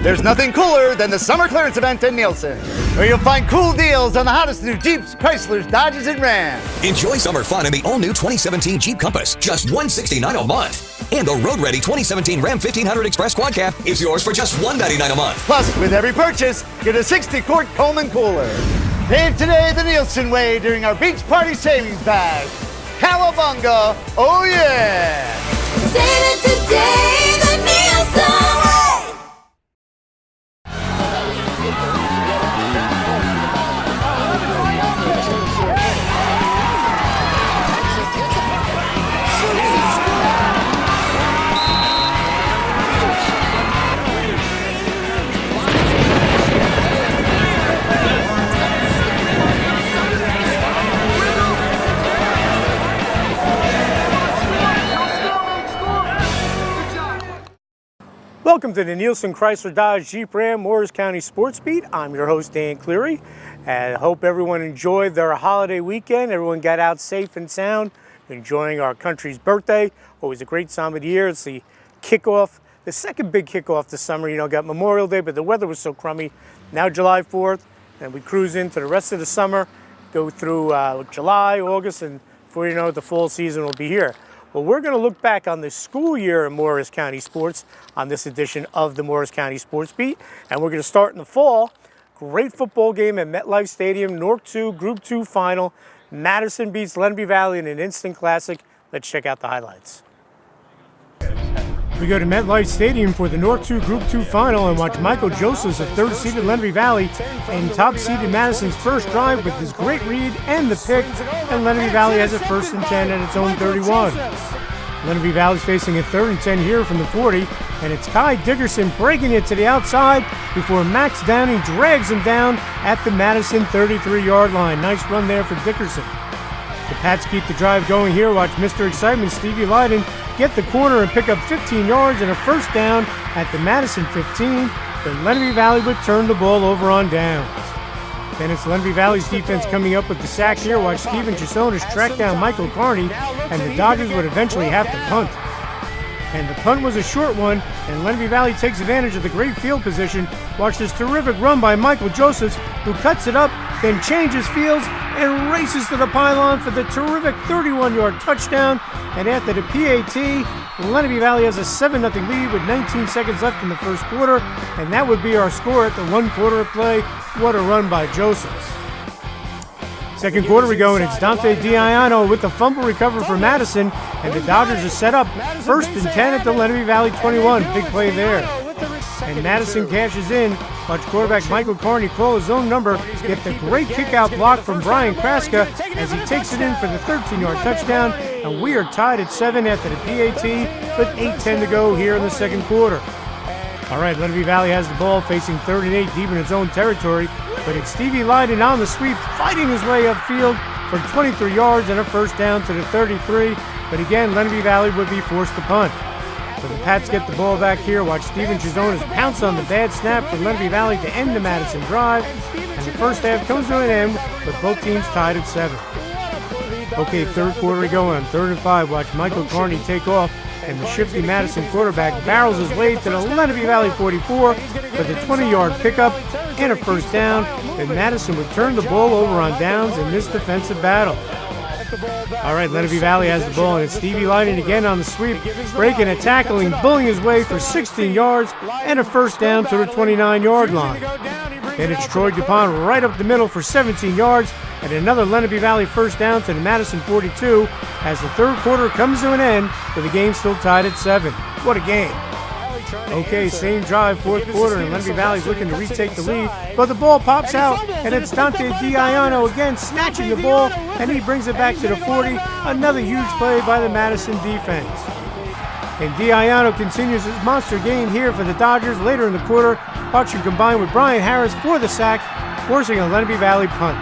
There's nothing cooler than the summer clearance event in Nielsen, where you'll find cool deals on the hottest new Jeeps, Chryslers, Dodges, and Rams. Enjoy summer fun in the all-new 2017 Jeep Compass, just $169 a month. And the road-ready 2017 Ram 1500 Express Quad Cab is yours for just $199 a month. Plus, with every purchase, get a 60-quart Coleman cooler. Pave today the Nielsen way during our beach party savings bag. Cowabunga, oh yeah! Save it today, the Nielsen way! Welcome to the Nielsen Chrysler Dodge Jeep Ram Morris County Sports Beat. I'm your host, Dan Cleary, and I hope everyone enjoyed their holiday weekend. Everyone got out safe and sound, enjoying our country's birthday. Always a great time of the year. It's the kickoff, the second big kickoff this summer. You know, got Memorial Day, but the weather was so crummy. Now July 4th, and we cruise into the rest of the summer, go through July, August, and before you know it, the fall season will be here. Well, we're going to look back on the school year in Morris County Sports on this edition of the Morris County Sports Beat. And we're going to start in the fall. Great football game at MetLife Stadium, North 2, Group 2 final. Madison beats Lenape Valley in an instant classic. Let's check out the highlights. We go to MetLife Stadium for the North 2 Group 2 final and watch Michael Josephs of third-seeded Lenape Valley and top-seeded Madison's first drive with his great read and the pick, and Lenape Valley has a 1st and 10 at its own 31. Lenape Valley's facing a 3rd and 10 here from the 40, and it's Kai Dickerson breaking it to the outside before Max Downing drags him down at the Madison 33-yard line. Nice run there for Dickerson. The Pats keep the drive going here. Watch Mr. Excitement Stevie Lyden get the corner and pick up 15 yards and a 1st down at the Madison 15. Then Lenape Valley would turn the ball over on downs. Then it's Lenape Valley's defense coming up with the sack here. Watch Steven Chisonis track down Michael Carney, and the Dodgers would eventually have to punt. And the punt was a short one, and Lenape Valley takes advantage of the great field position. Watch this terrific run by Michael Josephs, who cuts it up, then changes fields and races to the pylon for the terrific 31-yard touchdown. And after the PAT, Lenape Valley has a 7-0 lead with 19 seconds left in the first quarter, and that would be our score at the 1 quarter of play. What a run by Josephs. Second quarter we go, and it's Dante Diano with the fumble recovery for Madison, and the Dodgers are set up 1st and 10 at the Lenape Valley 21. Big play there. And Madison cashes in. Watch quarterback Michael Carney call his own number, get the great kick-out block from Brian Kraska as he takes it in for the 13-yard touchdown, and we are tied at 7 after the PAT with 8:10 to go here in the second quarter. All right, Lenape Valley has the ball facing 3rd and 8 deep in its own territory, but it's Stevie Lyden on the sweep, fighting his way upfield for 23 yards and a 1st down to the 33, but again, Lenape Valley would be forced to punt. So the Pats get the ball back here. Watch Steven Chisonis pounce on the bad snap for Lenape Valley to end the Madison drive. And the first half comes to an end with both teams tied at 7. Okay, third quarter we go on 3rd and 5. Watch Michael Carney take off, and the shifty Madison quarterback barrels his way to the Lenape Valley 44 for the 20-yard pickup and a 1st down. Then Madison would turn the ball over on downs in this defensive battle. All right, Lenape Valley has the ball, and it's Stevie Lyden again on the sweep, breaking and tackling, bullying his way for 16 yards and a 1st down to the 29-yard line. Then it's Troy DuPont right up the middle for 17 yards and another Lenape Valley 1st down to the Madison 42 as the third quarter comes to an end with the game still tied at 7. What a game. Okay, same drive, 4th quarter, and Lenape Valley's looking to retake the lead, but the ball pops out, and it's Dante Diano again snatching the ball, and he brings it back to the 40. Another huge play by the Madison defense. And Diano continues his monster game here for the Dodgers later in the quarter. Watch him combine with Brian Harris for the sack, forcing a Lenape Valley punt.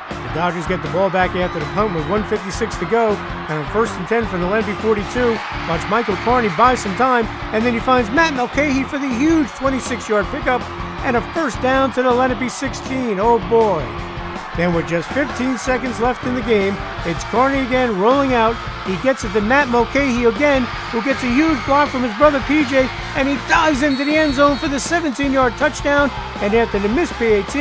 The Dodgers get the ball back after the punt with 1:56 to go, and on 1st and 10 from the Lenape 42. Watch Michael Carney buy some time, and then he finds Matt Mulcahy for the huge 26-yard pickup and a 1st down to the Lenape 16. Oh boy. Then with just 15 seconds left in the game, it's Carney again rolling out. He gets it to Matt Mulcahy again, who gets a huge block from his brother PJ, and he dives into the end zone for the 17-yard touchdown. And after the missed PAT,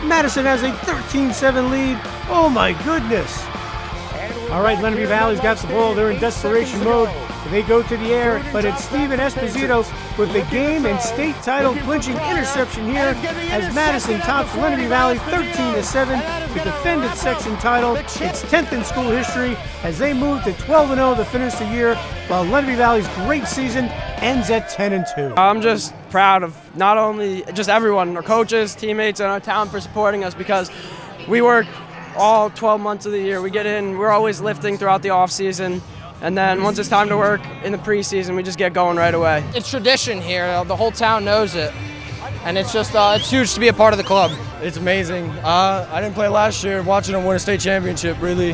Madison has a 13-7 lead. Oh my goodness. All right, Lenape Valley's got the ball. They're in desperation mode. They go to the air, but it's Steven Esposito with the game and state title clinching interception here as Madison tops Lenape Valley 13-7 to defend its section title. It's 10th in school history as they move to 12-0 to finish the year, while Lenape Valley's great season ends at 10-2. I'm just proud of not only just everyone, our coaches, teammates, and our town for supporting us, because we work all 12 months of the year. We get in, we're always lifting throughout the off season. And then once it's time to work in the preseason, we just get going right away. It's tradition here. The whole town knows it. And it's just, it's huge to be a part of the club. It's amazing. I didn't play last year. Watching them win a state championship really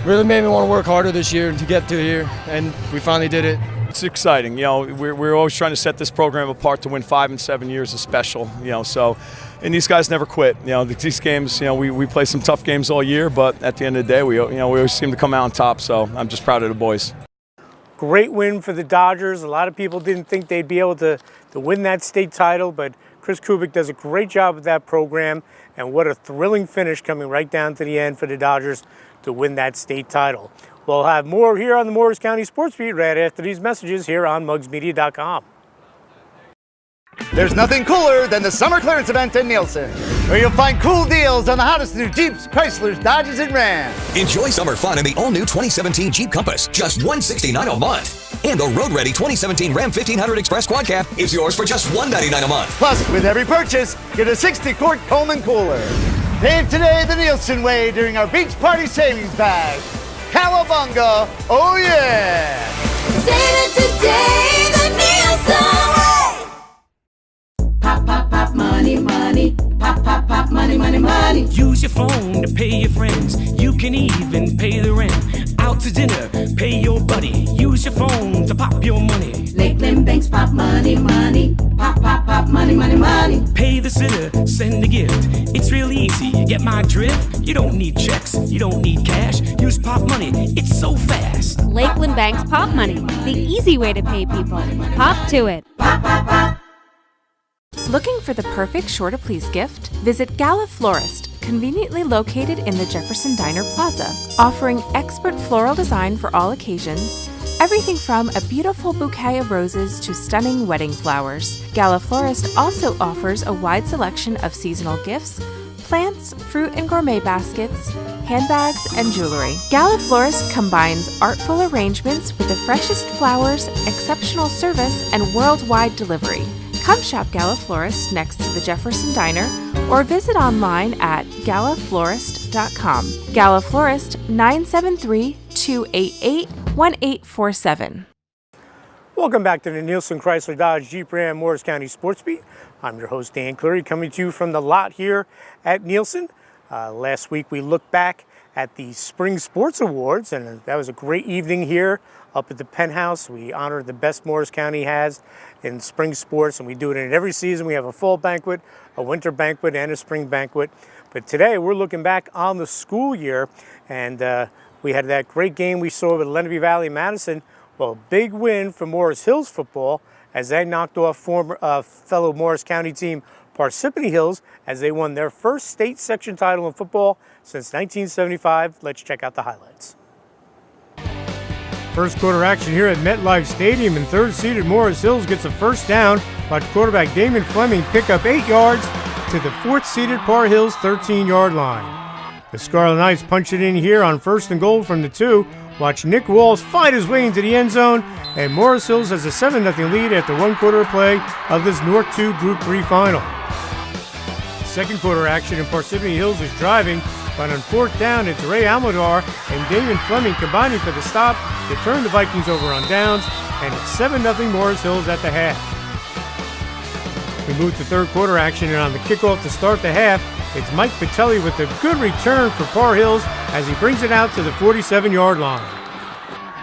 made me want to work harder this year to get to here. And we finally did it. It's exciting. You know, we're always trying to set this program apart to win 5 and 7 years is special. You know, so. And these guys never quit. You know, these games, you know, we play some tough games all year, but at the end of the day, we always seem to come out on top. So I'm just proud of the boys. Great win for the Dodgers. A lot of people didn't think they'd be able to win that state title, but Chris Kubik does a great job with that program. And what a thrilling finish coming right down to the end for the Dodgers to win that state title. We'll have more here on the Morris County Sports Beat right after these messages here on mugsmedia.com. There's nothing cooler than the summer clearance event in Nielsen, where you'll find cool deals on the hottest new Jeeps, Chryslers, Dodges, and Rams. Enjoy summer fun in the all-new 2017 Jeep Compass, just $169 a month. And the road-ready 2017 Ram 1500 Express Quad Cab is yours for just $199 a month. Plus, with every purchase, get a 60-quart Coleman cooler. Pay today the Nielsen way during our beach party savings bag. Cowabunga, oh yeah! Save it today, the Nielsen way. Pop, pop, pop, money, money. Pop, pop, pop, money, money, money. Use your phone to pay your friends. You can even pay the rent. Out to dinner, pay your buddy. Use your phone to pop your money. Lakeland Banks, pop money, money. Pop, pop, pop, money, money, money. Pay the sitter, send a gift. It's real easy, you get my drift? You don't need checks, you don't need cash. Use Pop Money, it's so fast. Lakeland Bank's Pop Money, the easy way to pay people. Pop to it. Pop, pop, pop. Looking for the perfect sure to please gift? Visit Gala Florist, conveniently located in the Jefferson Diner Plaza, offering expert floral design for all occasions. Everything from a beautiful bouquet of roses to stunning wedding flowers. Gala Florist also offers a wide selection of seasonal gifts, plants, fruit and gourmet baskets, handbags, and jewelry. Gala Florist combines artful arrangements with the freshest flowers, exceptional service, and worldwide delivery. Come shop Gala Florist next to the Jefferson Diner or visit online at galaflorist.com. Gala Florist, 973-288-1847. Welcome back to the Nielsen Chrysler Dodge Jeep Ram Morris County Sports Beat. I'm your host, Dan Cleary, coming to you from the lot here at Nielsen. Last week we looked back at the Spring Sports Awards, and that was a great evening here up at the Penthouse. We honor the best Morris County has in spring sports, and we do it in every season. We have a fall banquet, a winter banquet, and a spring banquet. But today we're looking back on the school year, and we had that great game we saw with Lenape Valley Madison. Well, big win for Morris Hills football as they knocked off former fellow Morris County team Parsippany Hills as they won their first state section title in football since 1975. Let's check out the highlights. First quarter action here at MetLife Stadium, and third-seeded Morris Hills gets a first down. Watch quarterback Damon Fleming pick up 8 yards to the fourth-seeded Par Hills 13-yard line. The Scarlet Knights punch it in here on 1st and goal from the 2. Watch Nick Walls fight his way into the end zone, and Morris Hills has a 7-0 lead after 1 quarter of play of this North 2 Group 3 final. Second quarter action, and Parsippany Hills is driving, but on 4th down, it's Ray Almodar and Damon Fleming combining for the stop to turn the Vikings over on downs, and it's 7-0 Morris Hills at the half. We move to third quarter action, and on the kickoff to start the half, it's Mike Patelli with a good return for Par Hills as he brings it out to the 47-yard line.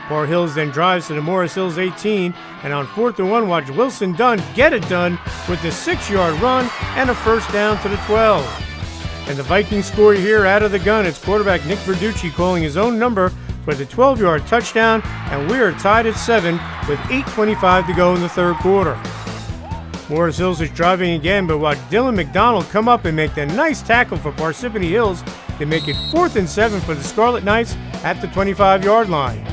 Par Hills then drives to the Morris Hills 18, and on 4th and 1, watch Wilson Dunn get it done with the 6-yard run and a first down to the 12. And the Vikings score here out of the gun. It's quarterback Nick Verducci calling his own number for the 12-yard touchdown, and we are tied at 7 with 8:25 to go in the third quarter. Morris Hills is driving again, but watch Dylan McDonald come up and make the nice tackle for Parsippany Hills to make it 4th and 7 for the Scarlet Knights at the 25-yard line.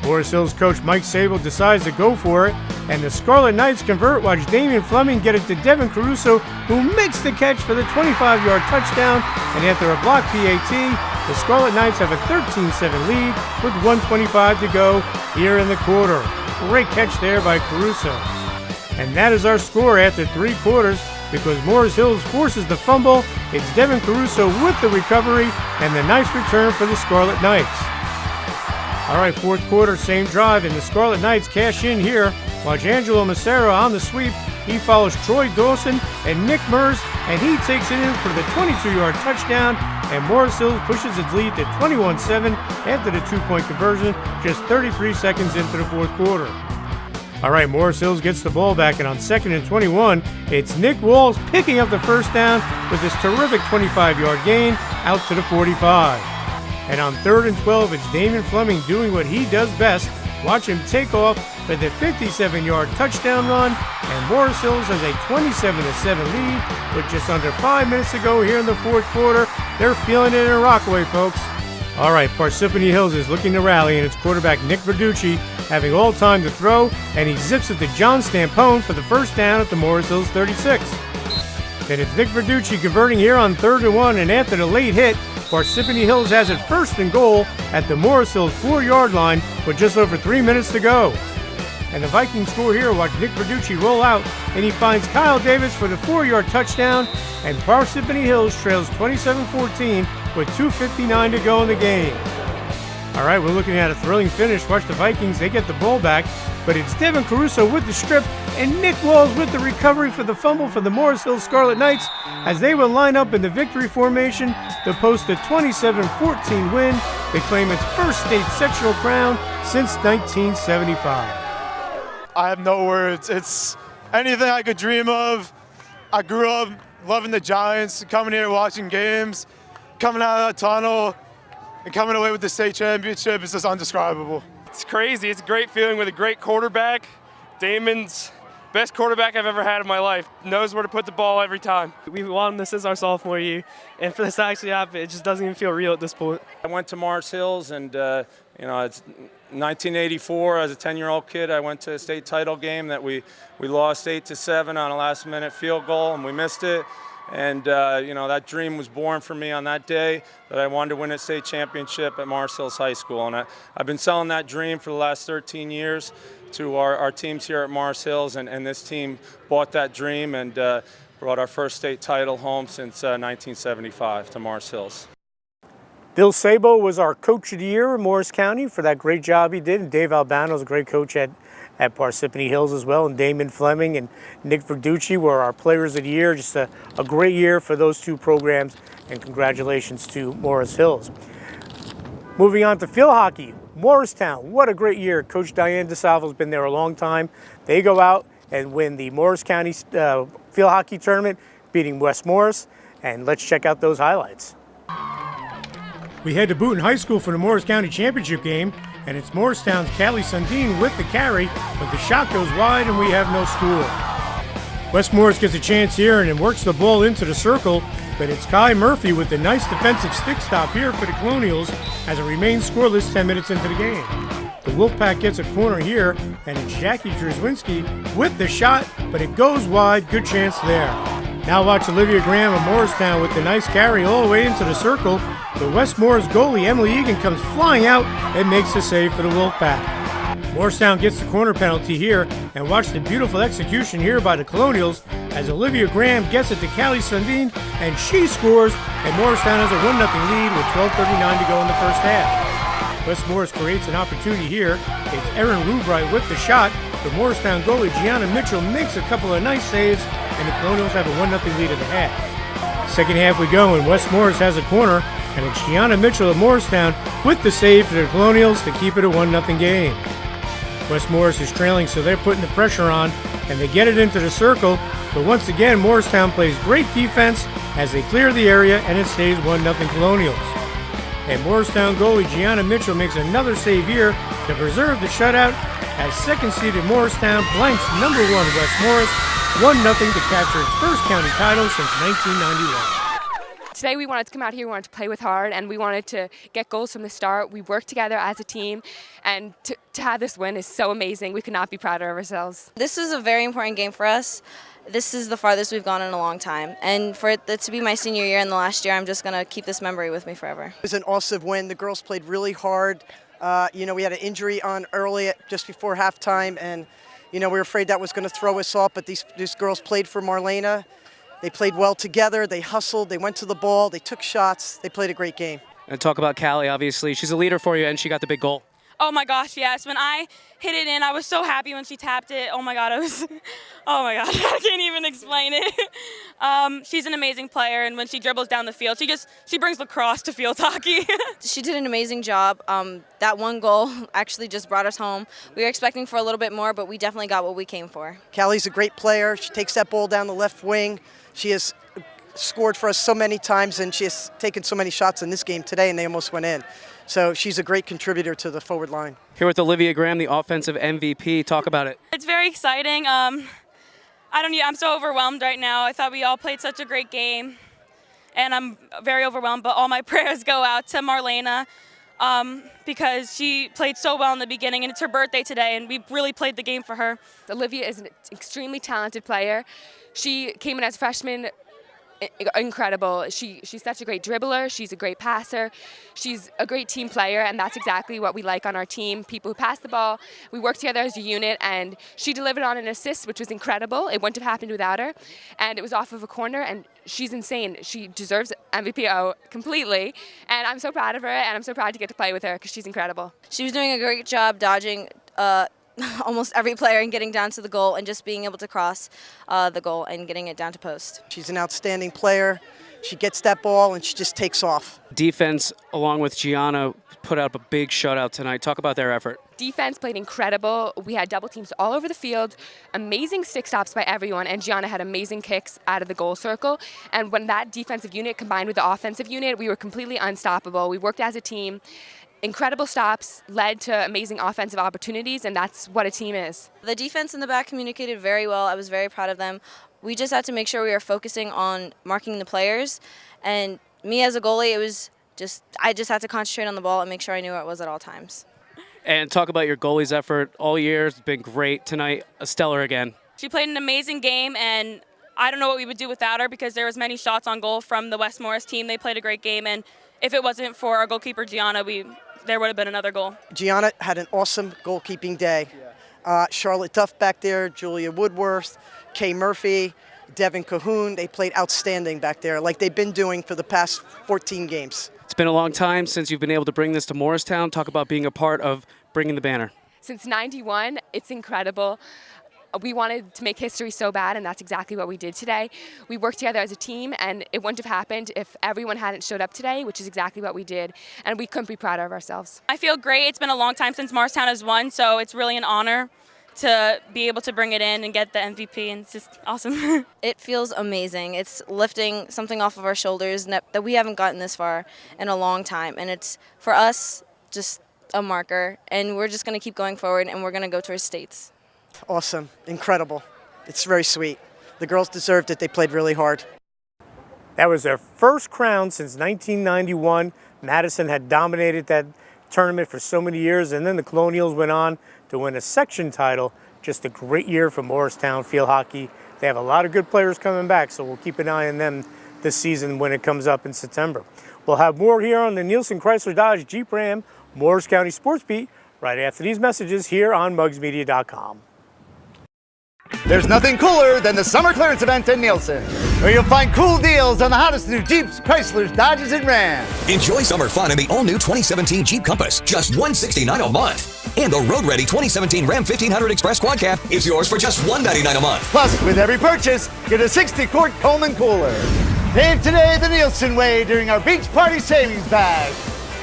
Morris Hills coach Mike Sable decides to go for it, and the Scarlet Knights convert. Watch Damian Fleming get it to Devin Caruso, who makes the catch for the 25-yard touchdown, and after a block PAT, the Scarlet Knights have a 13-7 lead with 1:25 to go here in the quarter. Great catch there by Caruso. And that is our score after 3 quarters. Because Morris Hills forces the fumble, it's Devin Caruso with the recovery and the nice return for the Scarlet Knights. All right, fourth quarter, same drive, and the Scarlet Knights cash in here. Watch Angelo Macero on the sweep. He follows Troy Dawson and Nick Mers, and he takes it in for the 22-yard touchdown, and Morris Hills pushes its lead to 21-7 after the 2-point conversion, just 33 seconds into the fourth quarter. All right, Morris Hills gets the ball back, and on 2nd and 21, it's Nick Walls picking up the first down with this terrific 25-yard gain out to the 45. And on 3rd and 12, it's Damian Fleming doing what he does best. Watch him take off for the 57-yard touchdown run, and Morris Hills has a 27-7 lead with just under 5 minutes to go here in the fourth quarter. They're feeling it in Rockaway, folks. All right, Parsippany Hills is looking to rally, and it's quarterback Nick Verducci having all time to throw, and he zips it to John Stampone for the first down at the Morris Hills 36. Then it's Nick Verducci converting here on 3rd and 1, and after the late hit, Parsippany Hills has it 1st and goal at the Morris Hills 4-yard line with just over 3 minutes to go. And the Vikings score here. Watch Nick Verducci roll out, and he finds Kyle Davis for the 4-yard touchdown, and Parsippany Hills trails 27-14 with 2:59 to go in the game. All right, we're looking at a thrilling finish. Watch the Vikings, they get the ball back, but it's Devin Caruso with the strip, and Nick Walls with the recovery for the fumble for the Morris Hills Scarlet Knights as they will line up in the victory formation to post a 27-14 win to claim its first state sectional crown since 1975. I have no words. It's anything I could dream of. I grew up loving the Giants, coming here watching games, coming out of that tunnel, and coming away with the state championship is just undescribable. It's crazy. It's a great feeling with a great quarterback. Damon's best quarterback I've ever had in my life. Knows where to put the ball every time. We won this is our sophomore year, and for this to actually happen, it just doesn't even feel real at this point. I went to Morris Hills, and it's 1984. As a 10-year-old kid, I went to a state title game that we lost 8-7 on a last-minute field goal, and we missed it. And that dream was born for me on that day that I wanted to win a state championship at Morris Hills High School. And I've been selling that dream for the last 13 years to our teams here at Morris Hills, and this team bought that dream and brought our first state title home since 1975 to Morris Hills. Bill Sabo was our Coach of the Year in Morris County for that great job he did, and Dave Albano was a great coach at Parsippany Hills as well, and Damon Fleming and Nick Verducci were our Players of the Year. Just a great year for those two programs, and congratulations to Morris Hills. Moving on to field hockey, Morristown, what a great year. Coach Diane DeSalvo's been there a long time. They go out and win the Morris County field hockey tournament, beating West Morris, and let's check out those highlights. We head to Boonton High School for the Morris County Championship game, and it's Morristown's Callie Sundin with the carry, but the shot goes wide and we have no score. West Morris gets a chance here and it works the ball into the circle, but it's Kai Murphy with the nice defensive stick stop here for the Colonials as it remains scoreless 10 minutes into the game. The Wolfpack gets a corner here, and it's Jackie Drzwinski with the shot, but it goes wide. Good chance there. Now watch Olivia Graham of Morristown with the nice carry all the way into the circle. The West Morris goalie, Emily Egan, comes flying out and makes the save for the Wolfpack. Morristown gets the corner penalty here, and watch the beautiful execution here by the Colonials as Olivia Graham gets it to Callie Sundin, and she scores, and Morristown has a 1-0 lead with 12:39 to go in the first half. West Morris creates an opportunity here. It's Erin Rubright with the shot. The Morristown goalie, Gianna Mitchell, makes a couple of nice saves, and the Colonials have a 1-0 lead at the half. Second half we go, and West Morris has a corner, and it's Gianna Mitchell of Morristown with the save for the Colonials to keep it a 1-0 game. West Morris is trailing, so they're putting the pressure on, and they get it into the circle, but once again, Morristown plays great defense, as they clear the area, and it stays 1-0 Colonials. And Morristown goalie Gianna Mitchell makes another save here to preserve the shutout as second-seeded Morristown blanks number 1 West Morris 1-0 to capture its first county title since 1991. Today we wanted to come out here, we wanted to play with heart, and we wanted to get goals from the start. We worked together as a team, and to have this win is so amazing. We could not be prouder of ourselves. This is a very important game for us. This is the farthest we've gone in a long time. And for it to be my senior year in the last year, I'm just going to keep this memory with me forever. It was an awesome win. The girls played really hard. We had an injury on early, just before halftime, and we were afraid that was going to throw us off, but these girls played for Marlena. They played well together. They hustled. They went to the ball. They took shots. They played a great game. And talk about Callie, obviously. She's a leader for you, and she got the big goal. Oh my gosh, yes. When I hit it in, I was so happy when she tapped it. Oh my God, I can't even explain it. She's an amazing player, and when she dribbles down the field, she brings lacrosse to field hockey. She did an amazing job. That one goal actually just brought us home. We were expecting for a little bit more, but we definitely got what we came for. Callie's a great player. She takes that ball down the left wing. She has scored for us so many times, and she has taken so many shots in this game today, and they almost went in. So she's a great contributor to the forward line. Here with Olivia Graham, the offensive MVP. Talk about it. It's very exciting. I'm so overwhelmed right now. I thought we all played such a great game, and I'm very overwhelmed, but all my prayers go out to Marlena because she played so well in the beginning, and it's her birthday today, and we really played the game for her. Olivia is an extremely talented player. She came in as a freshman, incredible. She's such a great dribbler. She's a great passer. She's a great team player, and that's exactly what we like on our team. People who pass the ball. We work together as a unit, and she delivered on an assist, which was incredible. It wouldn't have happened without her, and it was off of a corner, and she's insane. She deserves MVP completely, and I'm so proud of her, and I'm so proud to get to play with her because she's incredible. She was doing a great job dodging almost every player and getting down to the goal and just being able to cross the goal and getting it down to post. She's an outstanding player. She gets that ball and she just takes off. Defense, along with Gianna, put up a big shutout tonight. Talk about their effort. Defense played incredible. We had double teams all over the field, amazing stick stops by everyone, and Gianna had amazing kicks out of the goal circle. And when that defensive unit combined with the offensive unit, we were completely unstoppable. We worked as a team. Incredible stops led to amazing offensive opportunities, and that's what a team is. The defense in the back communicated very well. I was very proud of them. We just had to make sure we were focusing on marking the players, and me as a goalie, I just had to concentrate on the ball and make sure I knew where it was at all times. And talk about your goalie's effort all year. It's been great tonight. A stellar again. She played an amazing game, and I don't know what we would do without her because there was many shots on goal from the West Morris team. They played a great game, and if it wasn't for our goalkeeper Gianna, there would have been another goal. Gianna had an awesome goalkeeping day. Charlotte Duff back there, Julia Woodworth, Kay Murphy, Devin Cahoon, they played outstanding back there like they've been doing for the past 14 games. It's been a long time since you've been able to bring this to Morristown. Talk about being a part of bringing the banner. Since '91, it's incredible. We wanted to make history so bad, and that's exactly what we did today. We worked together as a team, and it wouldn't have happened if everyone hadn't showed up today, which is exactly what we did, and we couldn't be prouder of ourselves. I feel great. It's been a long time since Morristown has won, so it's really an honor to be able to bring it in and get the MVP, and it's just awesome. It feels amazing. It's lifting something off of our shoulders that we haven't gotten this far in a long time, and it's, for us, just a marker, and we're just going to keep going forward, and we're going to go to our states. Awesome, incredible. It's very sweet. The girls deserved it. They played really hard. That was their first crown since 1991. Madison had dominated that tournament for so many years, and then the Colonials went on to win a section title. Just a great year for Morristown field hockey. They have a lot of good players coming back, so we'll keep an eye on them this season when it comes up in September. We'll have more here on the Nielsen Chrysler Dodge Jeep Ram Morris County Sports Beat right after these messages here on mugsmedia.com. There's nothing cooler than the summer clearance event in Nielsen, where you'll find cool deals on the hottest new Jeeps, Chryslers, Dodges, and Rams. Enjoy summer fun in the all-new 2017 Jeep Compass, just $169 a month. And the road-ready 2017 Ram 1500 Express Quad Cab is yours for just $199 a month. Plus, with every purchase, get a 60-quart Coleman cooler. Pave today the Nielsen way during our beach party savings bag.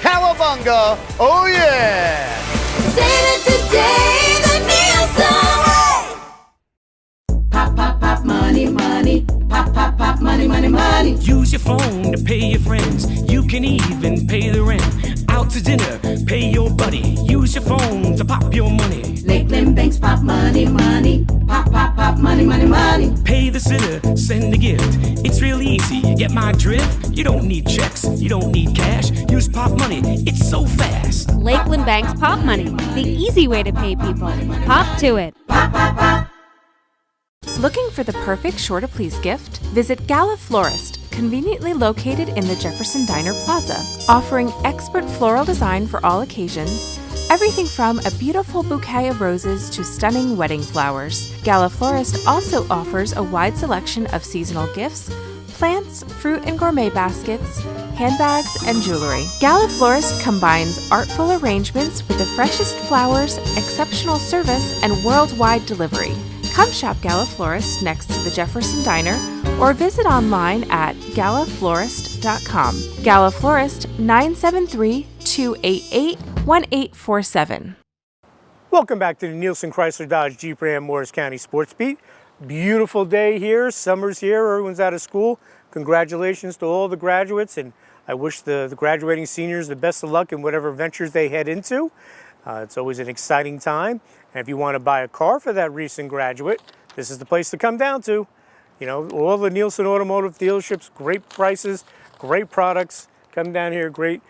Cowabunga, oh yeah! Save it today, the Nielsen way! Pop, pop, pop, money, money. Pop, pop, pop, money, money, money. Use Use your phone to pay your friends. You can even pay the rent. Out to dinner, pay your buddy. Use your phone to pop your money. Lakeland Banks pop money, money. Pop, pop, pop, money, money, money. Pay the sitter, send a gift. It's real easy, you get my drift? You don't need checks, you don't need cash. Use pop money, it's so fast. Lakeland Bank's Pop Money, the easy way to pay people. Pop to it. Looking for the perfect sure to please gift? Visit Gala Florist, conveniently located in the Jefferson Diner Plaza, offering expert floral design for all occasions. Everything from a beautiful bouquet of roses to stunning wedding flowers. Gala Florist also offers a wide selection of seasonal gifts, plants, fruit and gourmet baskets, handbags, and jewelry. Gala Florist combines artful arrangements with the freshest flowers, exceptional service, and worldwide delivery. Come shop Gala Florist next to the Jefferson Diner or visit online at galaflorist.com. Gala Florist 973-288-1847. Welcome back to the Nielsen Chrysler Dodge Jeep Ram Morris County Sports Beat. Beautiful day here, summer's here, everyone's out of school. Congratulations to all the graduates, and I wish the graduating seniors the best of luck in whatever ventures they head into. It's always an exciting time. And if you want to buy a car for that recent graduate, this is the place to come down to. You know, all the Nielsen Automotive dealerships, great prices, great products. Come down here, great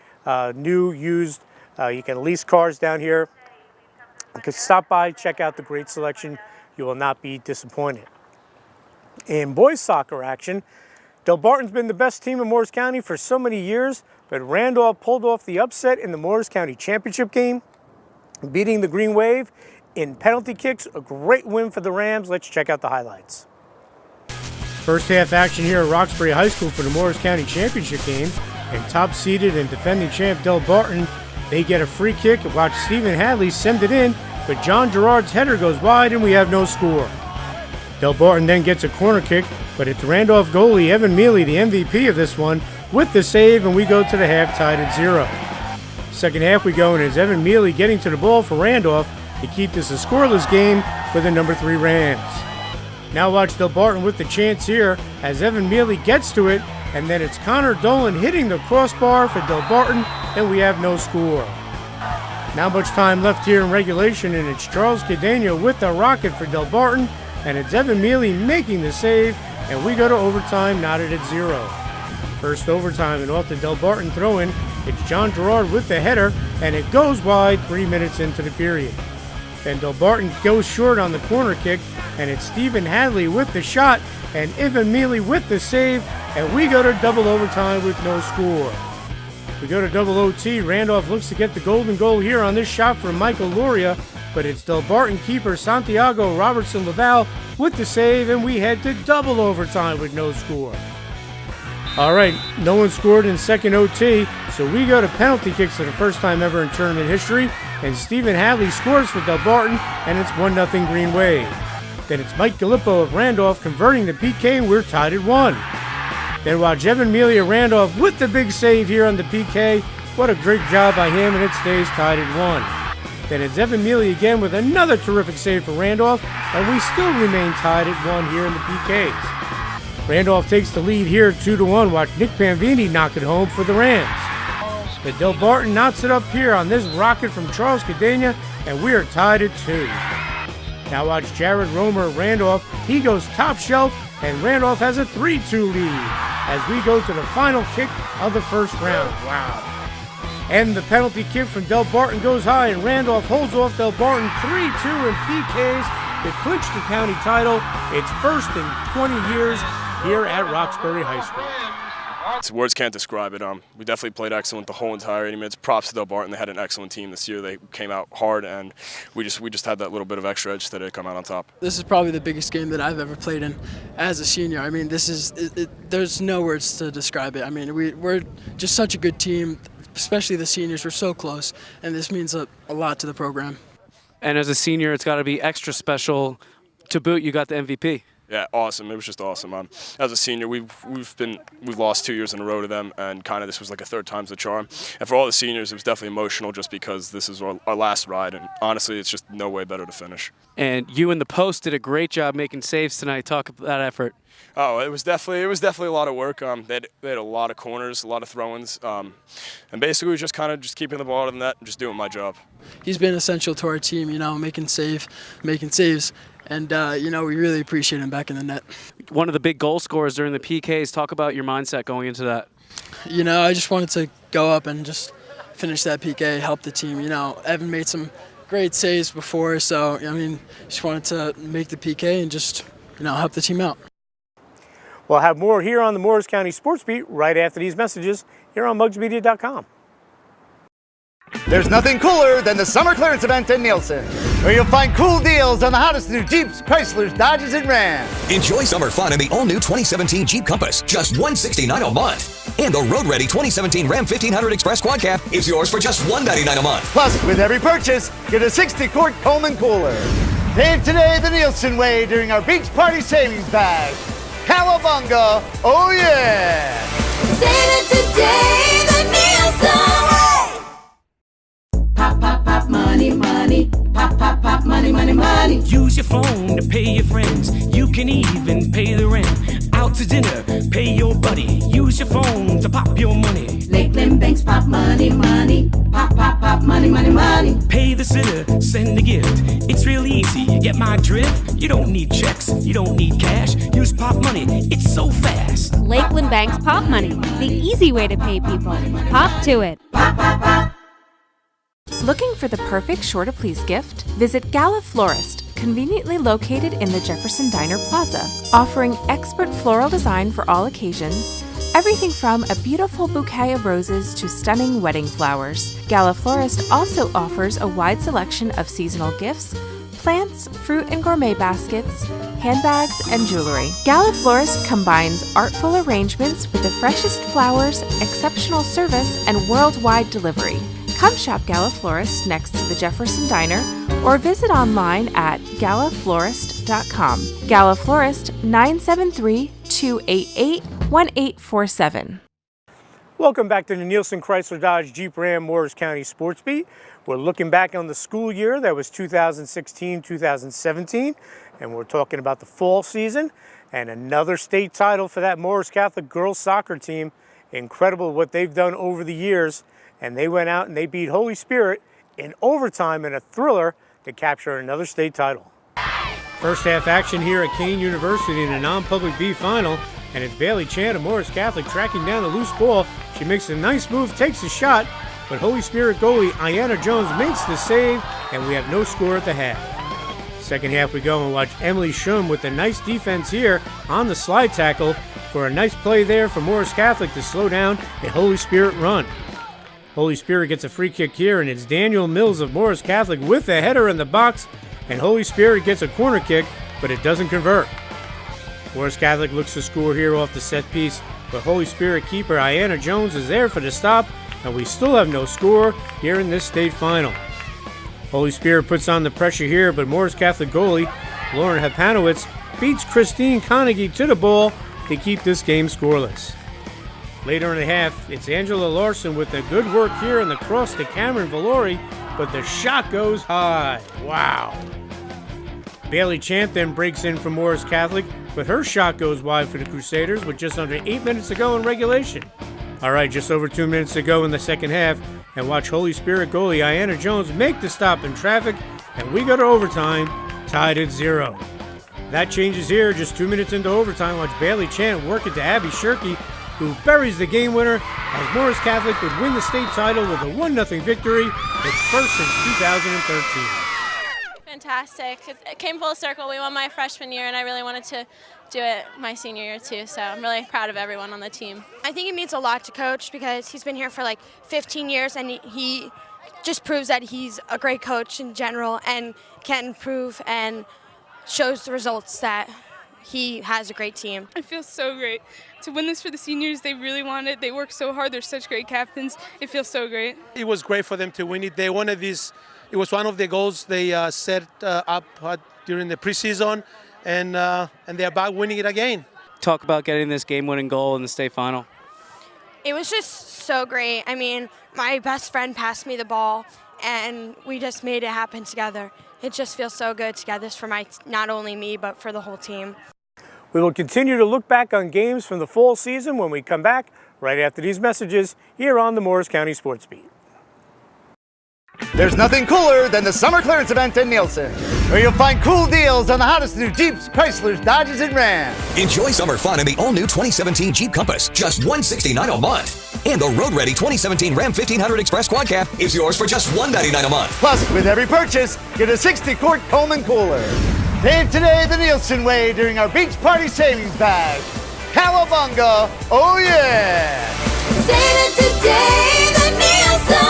new, used. You can lease cars down here. You can stop by, check out the great selection. You will not be disappointed. In boys soccer action, Delbarton's been the best team in Morris County for so many years, but Randolph pulled off the upset in the Morris County Championship game, beating the Green Wave in penalty kicks. A great win for the Rams. Let's check out the highlights. First half action here at Roxbury High School for the Morris County Championship game, and top-seeded and defending champ Delbarton, they get a free kick and watch Stephen Hadley send it in, but John Gerard's header goes wide and we have no score. Delbarton then gets a corner kick, but it's Randolph goalie Evan Mealy, the MVP of this one, with the save, and we go to the half tied at 0. Second half we go, and it's Evan Mealy getting to the ball for Randolph to keep this a scoreless game for the number 3 Rams. Now watch Delbarton with the chance here as Evan Mealy gets to it, and then it's Connor Dolan hitting the crossbar for Delbarton, and we have no score. Not much time left here in regulation, and it's Charles Cadena with the rocket for Delbarton, and it's Evan Mealy making the save, and we go to overtime, knotted at 0. First overtime, and off the Delbarton throw-in, it's John Gerard with the header, and it goes wide 3 minutes into the period. Then Delbarton goes short on the corner kick, and it's Stephen Hadley with the shot, and Evan Mealy with the save, and we go to double overtime with no score. We go to double OT. Randolph looks to get the golden goal here on this shot from Michael Luria, but it's Delbarton keeper Santiago Robertson Laval with the save, and we head to double overtime with no score. All right, no one scored in second OT, so we go to penalty kicks for the first time ever in tournament history, and Stephen Hadley scores for Delbarton, and it's 1-0 Green Wave. Then it's Mike Gallipo of Randolph converting the PK, and we're tied at 1. Then watch Evan Mealy of Randolph with the big save here on the PK. What a great job by him, and it stays tied at 1. Then it's Evan Mealy again with another terrific save for Randolph, and we still remain tied at 1 here in the PKs. Randolph takes the lead here 2-1. Watch Nick Panvini knock it home for the Rams. But Delbarton knocks it up here on this rocket from Charles Cadena, and we are tied at 2. Now watch Jared Romer of Randolph. He goes top shelf, and Randolph has a 3-2 lead as we go to the final kick of the first round. Wow. And the penalty kick from Delbarton goes high, and Randolph holds off Delbarton 3-2 in PKs to clinch the county title. It's first in 20 years here at Roxbury High School. Words can't describe it. We definitely played excellent the whole entire 80 minutes. Props to Delbarton. They had an excellent team this year. They came out hard, and we just had that little bit of extra edge today to come out on top. This is probably the biggest game that I've ever played in as a senior. I mean, this is there's no words to describe it. I mean, we're just such a good team, especially the seniors. We're so close, and this means a lot to the program. And as a senior, it's got to be extra special. To boot, you got the MVP. Yeah, awesome. It was just awesome. As a senior, we've lost 2 years in a row to them, and kind of this was like a third time's the charm. And for all the seniors, it was definitely emotional just because this is our last ride, and honestly, it's just no way better to finish. And you and the post did a great job making saves tonight. Talk about that effort. Oh, it was definitely a lot of work. They had a lot of corners, a lot of throw-ins, and basically we was just kind of just keeping the ball out of the net and just doing my job. He's been essential to our team, making saves, and we really appreciate him back in the net. One of the big goal scorers during the PKs. Talk about your mindset going into that. I just wanted to go up and just finish that PK, help the team. Evan made some great saves before, so just wanted to make the PK and just help the team out. We'll have more here on the Morris County Sports Beat right after these messages here on mugsmedia.com. There's nothing cooler than the summer clearance event in Nielsen, where you'll find cool deals on the hottest new Jeeps, Chryslers, Dodges, and Rams. Enjoy summer fun in the all-new 2017 Jeep Compass, just $169 a month. And the road-ready 2017 Ram 1500 Express Quad Cab is yours for just $199 a month. Plus, with every purchase, get a 60-quart Coleman cooler. Pave today the Nielsen way during our beach party savings bag. Cowabunga, oh yeah! Save it today, the Nielsen way! Pop, pop, pop, money, money. Pop, pop, pop, money, money, money. Use your phone to pay your friends. You can even pay the rent. Out to dinner, pay your buddy. Use your phone to pop your money. Lakeland Banks pop money, money. Pop, pop, pop, money, money, money. Pay the sitter, send a gift. It's real easy, you get my drift? You don't need checks, you don't need cash. Use pop money, it's so fast. Lakeland Bank's Pop Money, the easy way to pay people. Pop to it. Pop, pop, pop. Looking for the perfect Sure to Please gift? Visit Gala Florist, conveniently located in the Jefferson Diner Plaza, offering expert floral design for all occasions. Everything from a beautiful bouquet of roses to stunning wedding flowers. Gala Florist also offers a wide selection of seasonal gifts, plants, fruit and gourmet baskets, handbags, and jewelry. Gala Florist combines artful arrangements with the freshest flowers, exceptional service, and worldwide delivery. Come shop Gala Florist next to the Jefferson Diner or visit online at galaflorist.com. Gala Florist, 973-288-1847. Welcome back to the Nielsen Chrysler Dodge Jeep Ram Morris County Sports Beat. We're looking back on the school year that was 2016-2017, and we're talking about the fall season and another state title for that Morris Catholic girls soccer team. Incredible what they've done over the years, and they went out and they beat Holy Spirit in overtime in a thriller to capture another state title. First half action here at Kane University in a non-public B final, and it's Bailey Chan of Morris Catholic tracking down the loose ball. She makes a nice move, takes a shot, but Holy Spirit goalie Ayanna Jones makes the save, and we have no score at the half. Second half we go and watch Emily Schum with a nice defense here on the slide tackle for a nice play there for Morris Catholic to slow down a Holy Spirit run. Holy Spirit gets a free kick here, and it's Daniel Mills of Morris Catholic with a header in the box, and Holy Spirit gets a corner kick, but it doesn't convert. Morris Catholic looks to score here off the set piece, but Holy Spirit keeper Ayanna Jones is there for the stop, and we still have no score here in this state final. Holy Spirit puts on the pressure here, but Morris Catholic goalie Lauren Hapanowitz beats Christine Conaghy to the ball to keep this game scoreless. Later in the half, it's Angela Larson with the good work here in the cross to Cameron Valori, but the shot goes high. Wow. Bailey Chant then breaks in for Morris Catholic, but her shot goes wide for the Crusaders with just under 8 minutes to go in regulation. All right, just over 2 minutes to go in the second half, and watch Holy Spirit goalie Ayanna Jones make the stop in traffic, and we go to overtime, tied at 0. That changes here, just 2 minutes into overtime. Watch Bailey Chant work it to Abby Shirky, who buries the game winner as Morris Catholic would win the state title with a 1-0 victory, its first since 2013. Fantastic. It came full circle. We won my freshman year, and I really wanted to do it my senior year too, so I'm really proud of everyone on the team. I think it means a lot to Coach because he's been here for like 15 years, and he just proves that he's a great coach in general and can improve and shows the results that he has a great team. I feel so great. To win this for the seniors, they really want it. They work so hard. They're such great captains. It feels so great. It was great for them to win it. They wanted this. It was one of the goals they set up during the preseason. and they're about winning it again. Talk about getting this game-winning goal in the state final. It was just so great. I mean, my best friend passed me the ball, and we just made it happen together. It just feels so good to get this for not only me, but for the whole team. We will continue to look back on games from the fall season when we come back right after these messages here on the Morris County Sports Beat. There's nothing cooler than the summer clearance event in Nielsen, where you'll find cool deals on the hottest new Jeeps, Chryslers, Dodges, and Rams. Enjoy summer fun in the all-new 2017 Jeep Compass, just $169 a month. And the road-ready 2017 Ram 1500 Express Quad Cab is yours for just $199 a month. Plus, with every purchase, get a 60-quart Coleman cooler. Save today the Nielsen way during our beach party savings bag. Cowabunga, oh yeah! Save it today, the Nielsen way!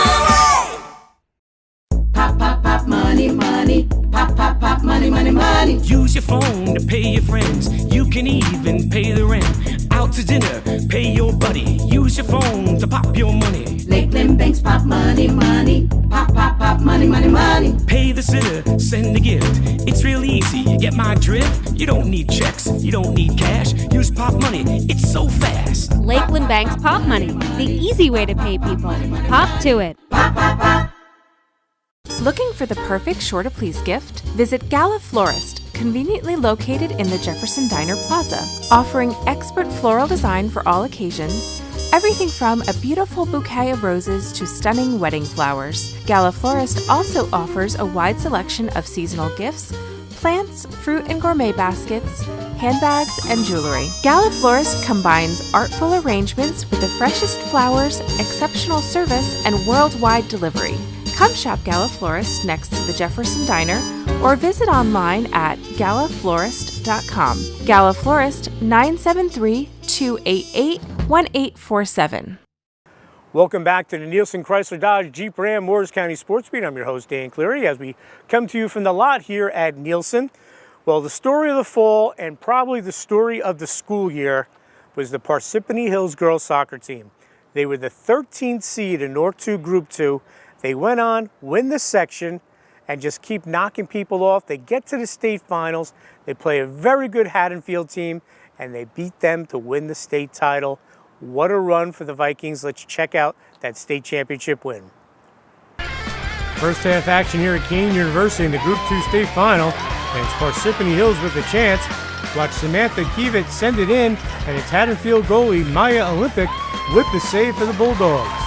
Pop, pop, pop, money, money. Pop, pop, pop, money, money, money. Use your phone to pay your friends. You can even pay the rent. Out to dinner, pay your buddy. Use your phone to pop your money. Lakeland Banks, pop money, money. Pop, pop, pop, money, money, money. Pay the sitter, send a gift. It's real easy, you get my drift. You don't need checks, you don't need cash. Use pop money, it's so fast. Lakeland Bank's Pop Money, the easy way to pay people. Pop to it. Pop, pop, pop. Looking for the perfect sure to please gift? Visit Gala Florist, conveniently located in the Jefferson Diner Plaza, offering expert floral design for all occasions. Everything from a beautiful bouquet of roses to stunning wedding flowers. Gala Florist also offers a wide selection of seasonal gifts, plants, fruit and gourmet baskets, handbags, and jewelry. Gala Florist combines artful arrangements with the freshest flowers, exceptional service, and worldwide delivery. Come shop Gala Florist next to the Jefferson Diner or visit online at galaflorist.com. Gala Florist, 973-288-1847. Welcome back to the Nielsen Chrysler Dodge Jeep Ram Morris County Sports Beat. I'm your host, Dan Cleary, as we come to you from the lot here at Nielsen. Well, the story of the fall and probably the story of the school year was the Parsippany Hills girls soccer team. They were the 13th seed in North 2 Group 2. They went on, win the section, and just keep knocking people off. They get to the state finals. They play a very good Haddonfield team, and they beat them to win the state title. What a run for the Vikings. Let's check out that state championship win. First half action here at Keene University in the Group 2 state final, and it's Parsippany Hills with a chance. Watch Samantha Kiewit send it in, and it's Haddonfield goalie Maya Olympic with the save for the Bulldogs.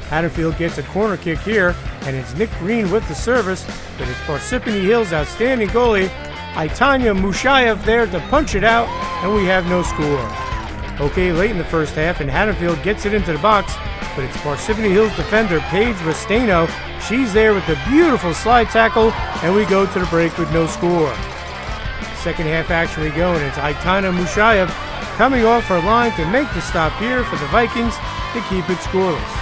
Haddonfield gets a corner kick here, and it's Nick Green with the service, but it's Parsippany Hills' outstanding goalie, Aitanya Mushayev, there to punch it out, and we have no score. Okay, late in the first half, and Haddonfield gets it into the box, but it's Parsippany Hills defender Paige Restaino. She's there with the beautiful slide tackle, and we go to the break with no score. Second half action we go, and it's Aitanya Mushayev coming off her line to make the stop here for the Vikings to keep it scoreless.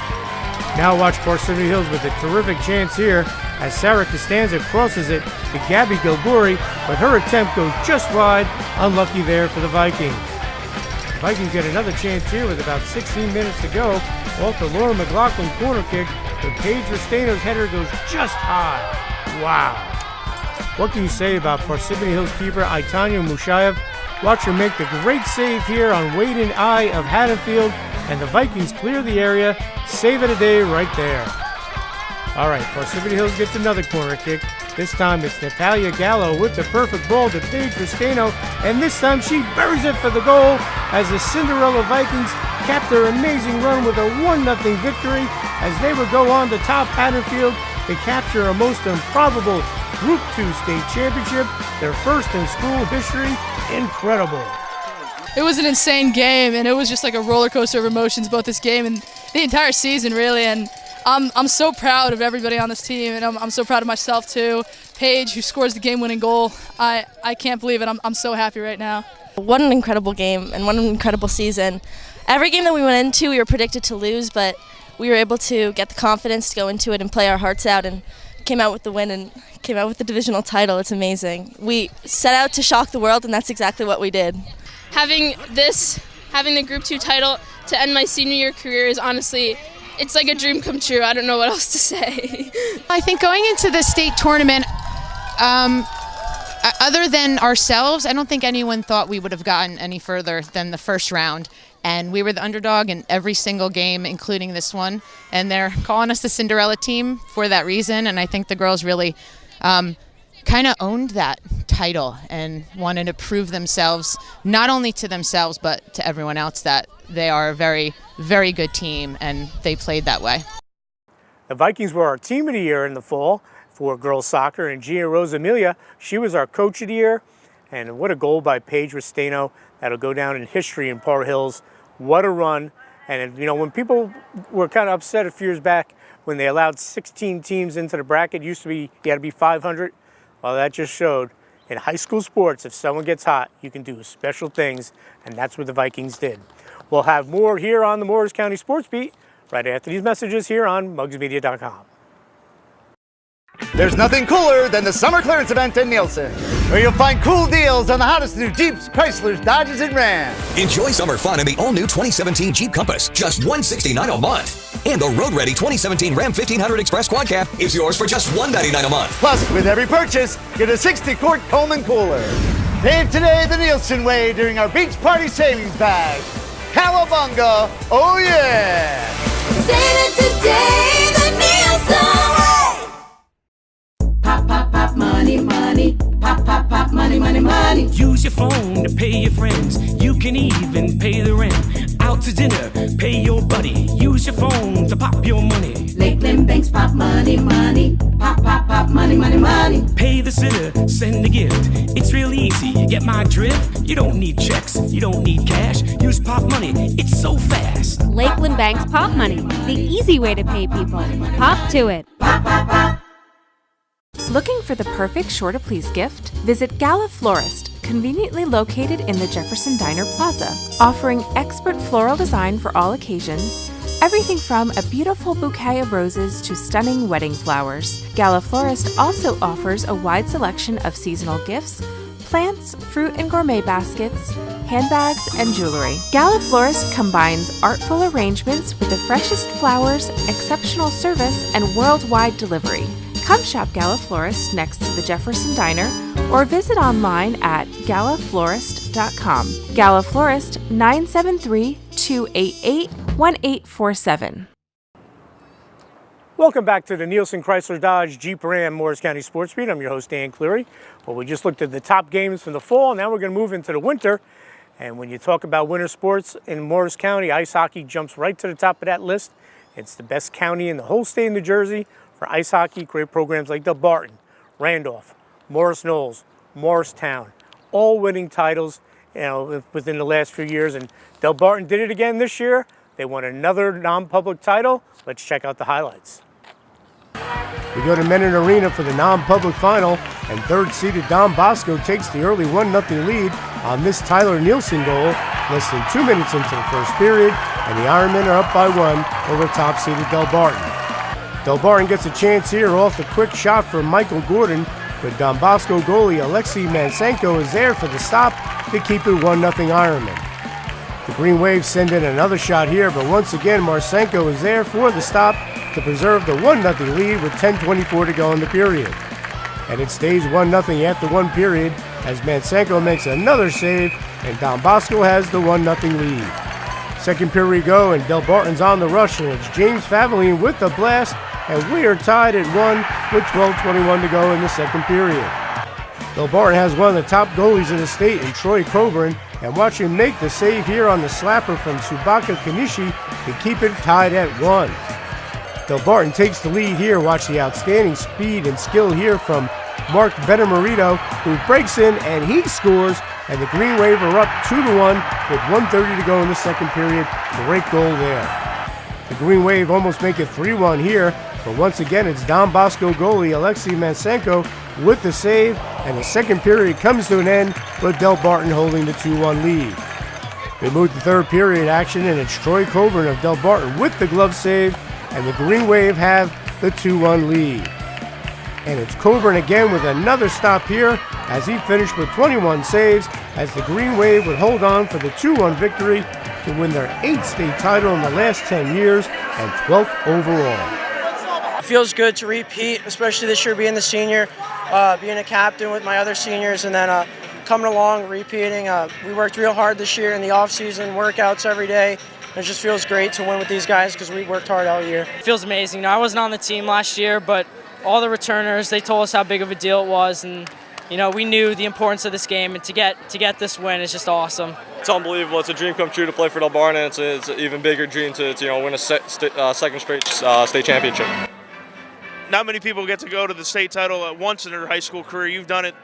Now watch Parsippany Hills with a terrific chance here as Sarah Costanza crosses it to Gabby Gilgori, but her attempt goes just wide, unlucky there for the Vikings. The Vikings get another chance here with about 16 minutes to go off the Laura McLaughlin corner kick, but Paige Restaino's header goes just high. Wow. What can you say about Parsippany Hills keeper Aitanya Mushayev? Watch her make the great save here on Wade and I of Haddonfield, and the Vikings clear the area. Save it a day right there. All right, Parsippany Hills gets another corner kick. This time it's Natalia Gallo with the perfect ball to Paige Restaino, and this time she buries it for the goal as the Cinderella Vikings cap their amazing run with a 1-0 victory as they would go on to top Haddonfield to capture a most improbable Group 2 state championship, their first in school history. Incredible. It was an insane game, and it was just like a roller coaster of emotions, both this game and the entire season, really. And I'm so proud of everybody on this team, and I'm so proud of myself too. Paige, who scores the game-winning goal, I can't believe it. I'm so happy right now. What an incredible game and what an incredible season. Every game that we went into, we were predicted to lose, but we were able to get the confidence to go into it and play our hearts out, and came out with the win and came out with the divisional title. It's amazing. We set out to shock the world, and that's exactly what we did. Having the Group 2 title to end my senior year career is honestly, it's like a dream come true. I don't know what else to say. I think going into the state tournament, other than ourselves, I don't think anyone thought we would have gotten any further than the first round. And we were the underdog in every single game, including this one. And they're calling us the Cinderella team for that reason. And I think the girls really kind of owned that title and wanted to prove themselves, not only to themselves, but to everyone else, that they are a very, very good team, and they played that way. The Vikings were our team of the year in the fall for girls soccer, and Gia Rose Amelia, she was our coach of the year. And what a goal by Paige Restano. That'll go down in history in Par Hills. What a run. And, you know, when people were kind of upset a few years back when they allowed 16 teams into the bracket, it used to be you had to be 500. Well, that just showed in high school sports, if someone gets hot, you can do special things, and that's what the Vikings did. We'll have more here on the Morris County Sports Beat right after these messages here on mugsmedia.com. There's nothing cooler than the summer clearance event in Nielsen, where you'll find cool deals on the hottest new Jeeps, Chryslers, Dodges, and Rams. Enjoy summer fun in the all-new 2017 Jeep Compass, just $169 a month. And the road-ready 2017 Ram 1500 Express Quad Cab is yours for just $199 a month. Plus, with every purchase, get a 60-quart Coleman cooler. Pave today the Nielsen way during our Beach Party Savings Bag. Cowabunga, oh yeah! Save it today, the Nielsen way! Pop, pop, pop, money, money. Pop, pop, pop, money, money, money. Use your phone to pay your friends. You can even pay the rent. Out to dinner, pay your buddy. Use your phone to pop your money. Lakeland Banks pop money, money. Pop, pop, pop, money, money, money. Pay the sitter, send a gift. It's real easy, you get my drift? You don't need checks, you don't need cash. Use pop money, it's so fast. Lakeland Bank's Pop Money, the easy way to pay people. Pop to it. Pop, pop, pop. Looking for the perfect Sure to Please gift? Visit Gala Florist, conveniently located in the Jefferson Diner Plaza, offering expert floral design for all occasions, everything from a beautiful bouquet of roses to stunning wedding flowers. Gala Florist also offers a wide selection of seasonal gifts, plants, fruit and gourmet baskets, handbags, and jewelry. Gala Florist combines artful arrangements with the freshest flowers, exceptional service, and worldwide delivery. Come shop Gala Florist next to the Jefferson Diner or visit online at galaflorist.com. Gala Florist, 973-288-1847. Welcome back to the Nielsen Chrysler Dodge Jeep Ram Morris County Sports Beat. I'm your host, Dan Cleary. Well, we just looked at the top games from the fall. Now we're going to move into the winter. And when you talk about winter sports in Morris County, ice hockey jumps right to the top of that list. It's the best county in the whole state of New Jersey for ice hockey. Great programs like Delbarton, Randolph, Knolls, Morristown, all winning titles, you know, within the last few years. And Delbarton did it again this year. They won another non-public title. Let's check out the highlights. We go to Menin Arena for the non-public final, and third-seeded Bosco takes the early 1-0 lead on this Tyler Nielsen goal less than 2 minutes into the first period, and the Ironmen are up by 1 over top-seeded Delbarton. Delbarton gets a chance here off the quick shot from Michael Gordon, but Bosco goalie Alexei Mansenko is there for the stop to keep it 1-0 Ironmen. The Green Waves send in another shot here, but once again Marsenko is there for the stop to preserve the 1-0 lead with 10:24 to go in the period. And it stays 1-0 after one period as Mansenko makes another save and Bosco has the 1-0 lead. Second period go and Delbarton's on the rush, and it's James Favaline with the blast, and we are tied at 1 with 12:21 to go in the second period. Delbarton has one of the top goalies in the state in Troy Coburn, and watch him make the save here on the slapper from Tsubaka Kanishi to keep it tied at 1. Delbarton takes the lead here. Watch the outstanding speed and skill here from Mark Benemerito, who breaks in and he scores, and the Green Wave are up 2-1 with 1:30 to go in the second period. Great goal there. The Green Wave almost make it 3-1 here, but once again it's Bosco goalie Alexei Mansenko with the save, and the second period comes to an end with Delbarton holding the 2-1 lead. We move to third period action, and it's Troy Coburn of Delbarton with the glove save, and the Green Wave have the 2-1 lead. And it's Coburn again with another stop here as he finished with 21 saves, as the Green Wave would hold on for the 2-1 victory to win their 8th state title in the last 10 years and 12th overall. It feels good to repeat, especially this year being the senior. being a captain with my other seniors, and then coming along, repeating. We worked real hard this year in the off-season, workouts every day. It just feels great to win with these guys because we worked hard all year. It feels amazing. I wasn't on the team last year, but all the returners, they told us how big of a deal it was, and we knew the importance of this game, and to get this win is just awesome. It's unbelievable. It's a dream come true to play for Delbarton, and it's an even bigger dream to win a second straight state championship. Not many people get to go to the state title once in their high school career. You've done it.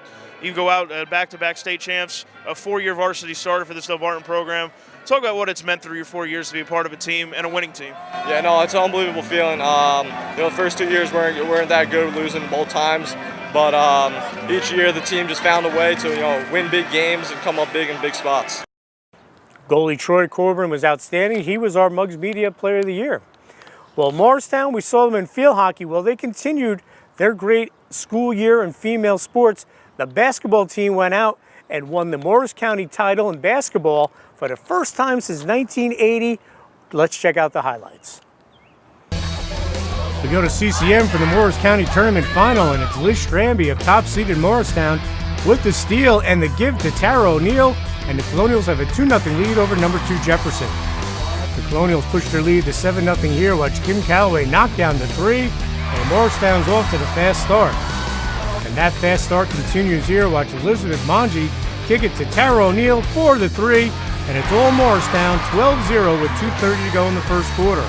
You go out back-to-back state champs, a 4-year varsity starter for this Delbarton program. Talk about what it's meant through your 4 years to be a part of a team and a winning team. Yeah, no, it's an unbelievable feeling. The first 2 years weren't that good, losing both times. But each year the team just found a way to win big games and come up big in big spots. Goalie Troy Corbin was outstanding. He was our Mugs Media Player of the Year. Well, Morristown, we saw them in field hockey. Well, they continued their great school year in female sports. The basketball team went out and won the Morris County title in basketball for the first time since 1980. Let's check out the highlights. We go to CCM for the Morris County Tournament Final, and it's Liz Stramby of top-seeded Morristown with the steal and the give to Tara O'Neill, and the Colonials have a 2-0 lead over number 2 Jefferson. The Colonials push their lead to 7-0 here. Watch Kim Calloway knock down the 3, and Morristown's off to the fast start. And that fast start continues here. Watch Elizabeth Mongi kick it to Tara O'Neill for the 3, and it's all Morristown, 12-0 with 2:30 to go in the first quarter.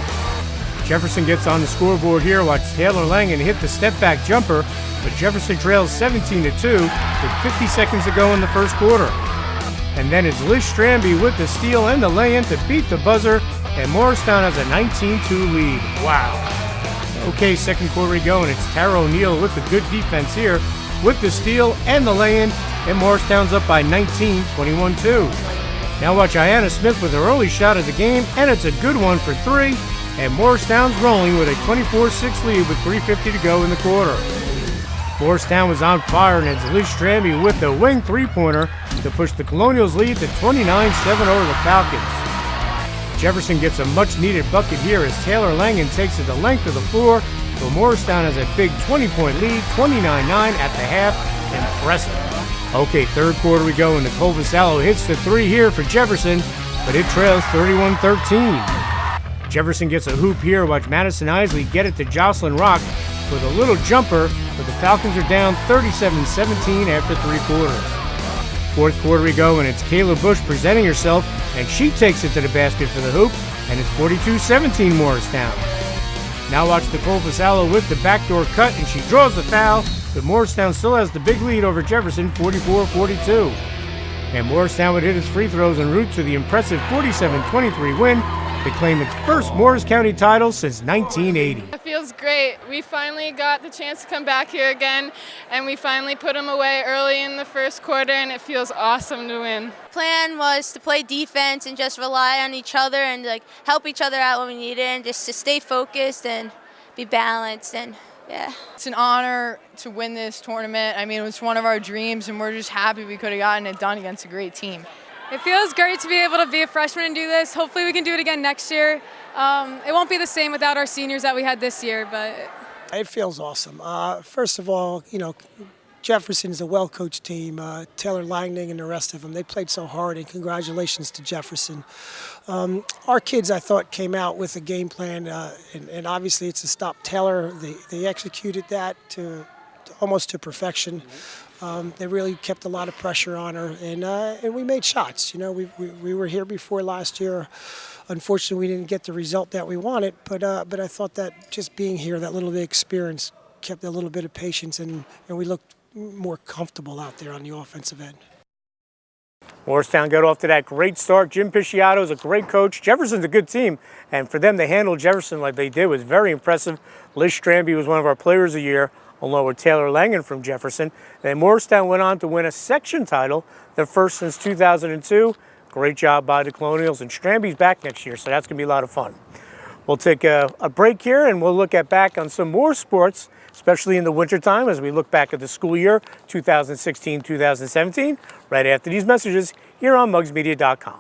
Jefferson gets on the scoreboard here. Watch Taylor Langen hit the step-back jumper, but Jefferson trails 17-2 with 50 seconds to go in the first quarter. And then it's Liz Stramby with the steal and the lay-in to beat the buzzer, and Morristown has a 19-2 lead. Wow. Okay, second quarter we go, and it's Tara O'Neill with the good defense here with the steal and the lay-in, and Morristown's up by 19, 21-2. Now watch Ayanna Smith with her early shot of the game, and it's a good one for 3, and Morristown's rolling with a 24-6 lead with 3:50 to go in the quarter. Morristown was on fire, and it's Liz Stramby with the wing three-pointer to push the Colonials lead to 29-7 over the Falcons. Jefferson gets a much-needed bucket here as Taylor Langen takes it the length of the floor, so Morristown has a big 20-point lead, 29-9 at the half. Impressive. Okay, third quarter we go, and Nicole Vasallo hits the 3 here for Jefferson, but it trails 31-13. Jefferson gets a hoop here. Watch Madison Isley get it to Jocelyn Rock with a little jumper, but the Falcons are down 37-17 after 3 quarters. Fourth quarter we go, and it's Kayla Bush presenting herself, and she takes it to the basket for the hoop, and it's 42-17 Morristown. Now watch Nicole Vasallo with the backdoor cut, and she draws the foul, but Morristown still has the big lead over Jefferson, 44-42. And Morristown would hit its free throws en route to the impressive 47-23 win to claim its first Morris County title since 1980. It feels great. We finally got the chance to come back here again, and we finally put them away early in the first quarter, and it feels awesome to win. Plan was to play defense and just rely on each other and help each other out when we need it, and just to stay focused and be balanced. And yeah. It's an honor to win this tournament. I mean, it was one of our dreams, and we're just happy we could have gotten it done against a great team. It feels great to be able to be a freshman and do this. Hopefully we can do it again next year. It won't be the same without our seniors that we had this year, but it feels awesome. First of all, Jefferson is a well-coached team. Taylor Langning and the rest of them, they played so hard, and congratulations to Jefferson. Our kids, I thought, came out with a game plan, and obviously it's to stop Taylor. They executed that almost to perfection. They really kept a lot of pressure on her, and we made shots. We were here before last year. Unfortunately, we didn't get the result that we wanted, but I thought that just being here, that little bit of experience, kept a little bit of patience, and we looked more comfortable out there on the offensive end. Morristown got off to that great start. Jim Pisciotto is a great coach. Jefferson's a good team, and for them to handle Jefferson like they did was very impressive. Liz Stramby was one of our players of the year, along with Taylor Langen from Jefferson. And Morristown went on to win a section title, their first since 2002. Great job by the Colonials, and Stramby's back next year, so that's going to be a lot of fun. We'll take a break here, and we'll look back on some more sports, especially in the wintertime as we look back at the school year 2016-2017, right after these messages here on mugsmedia.com.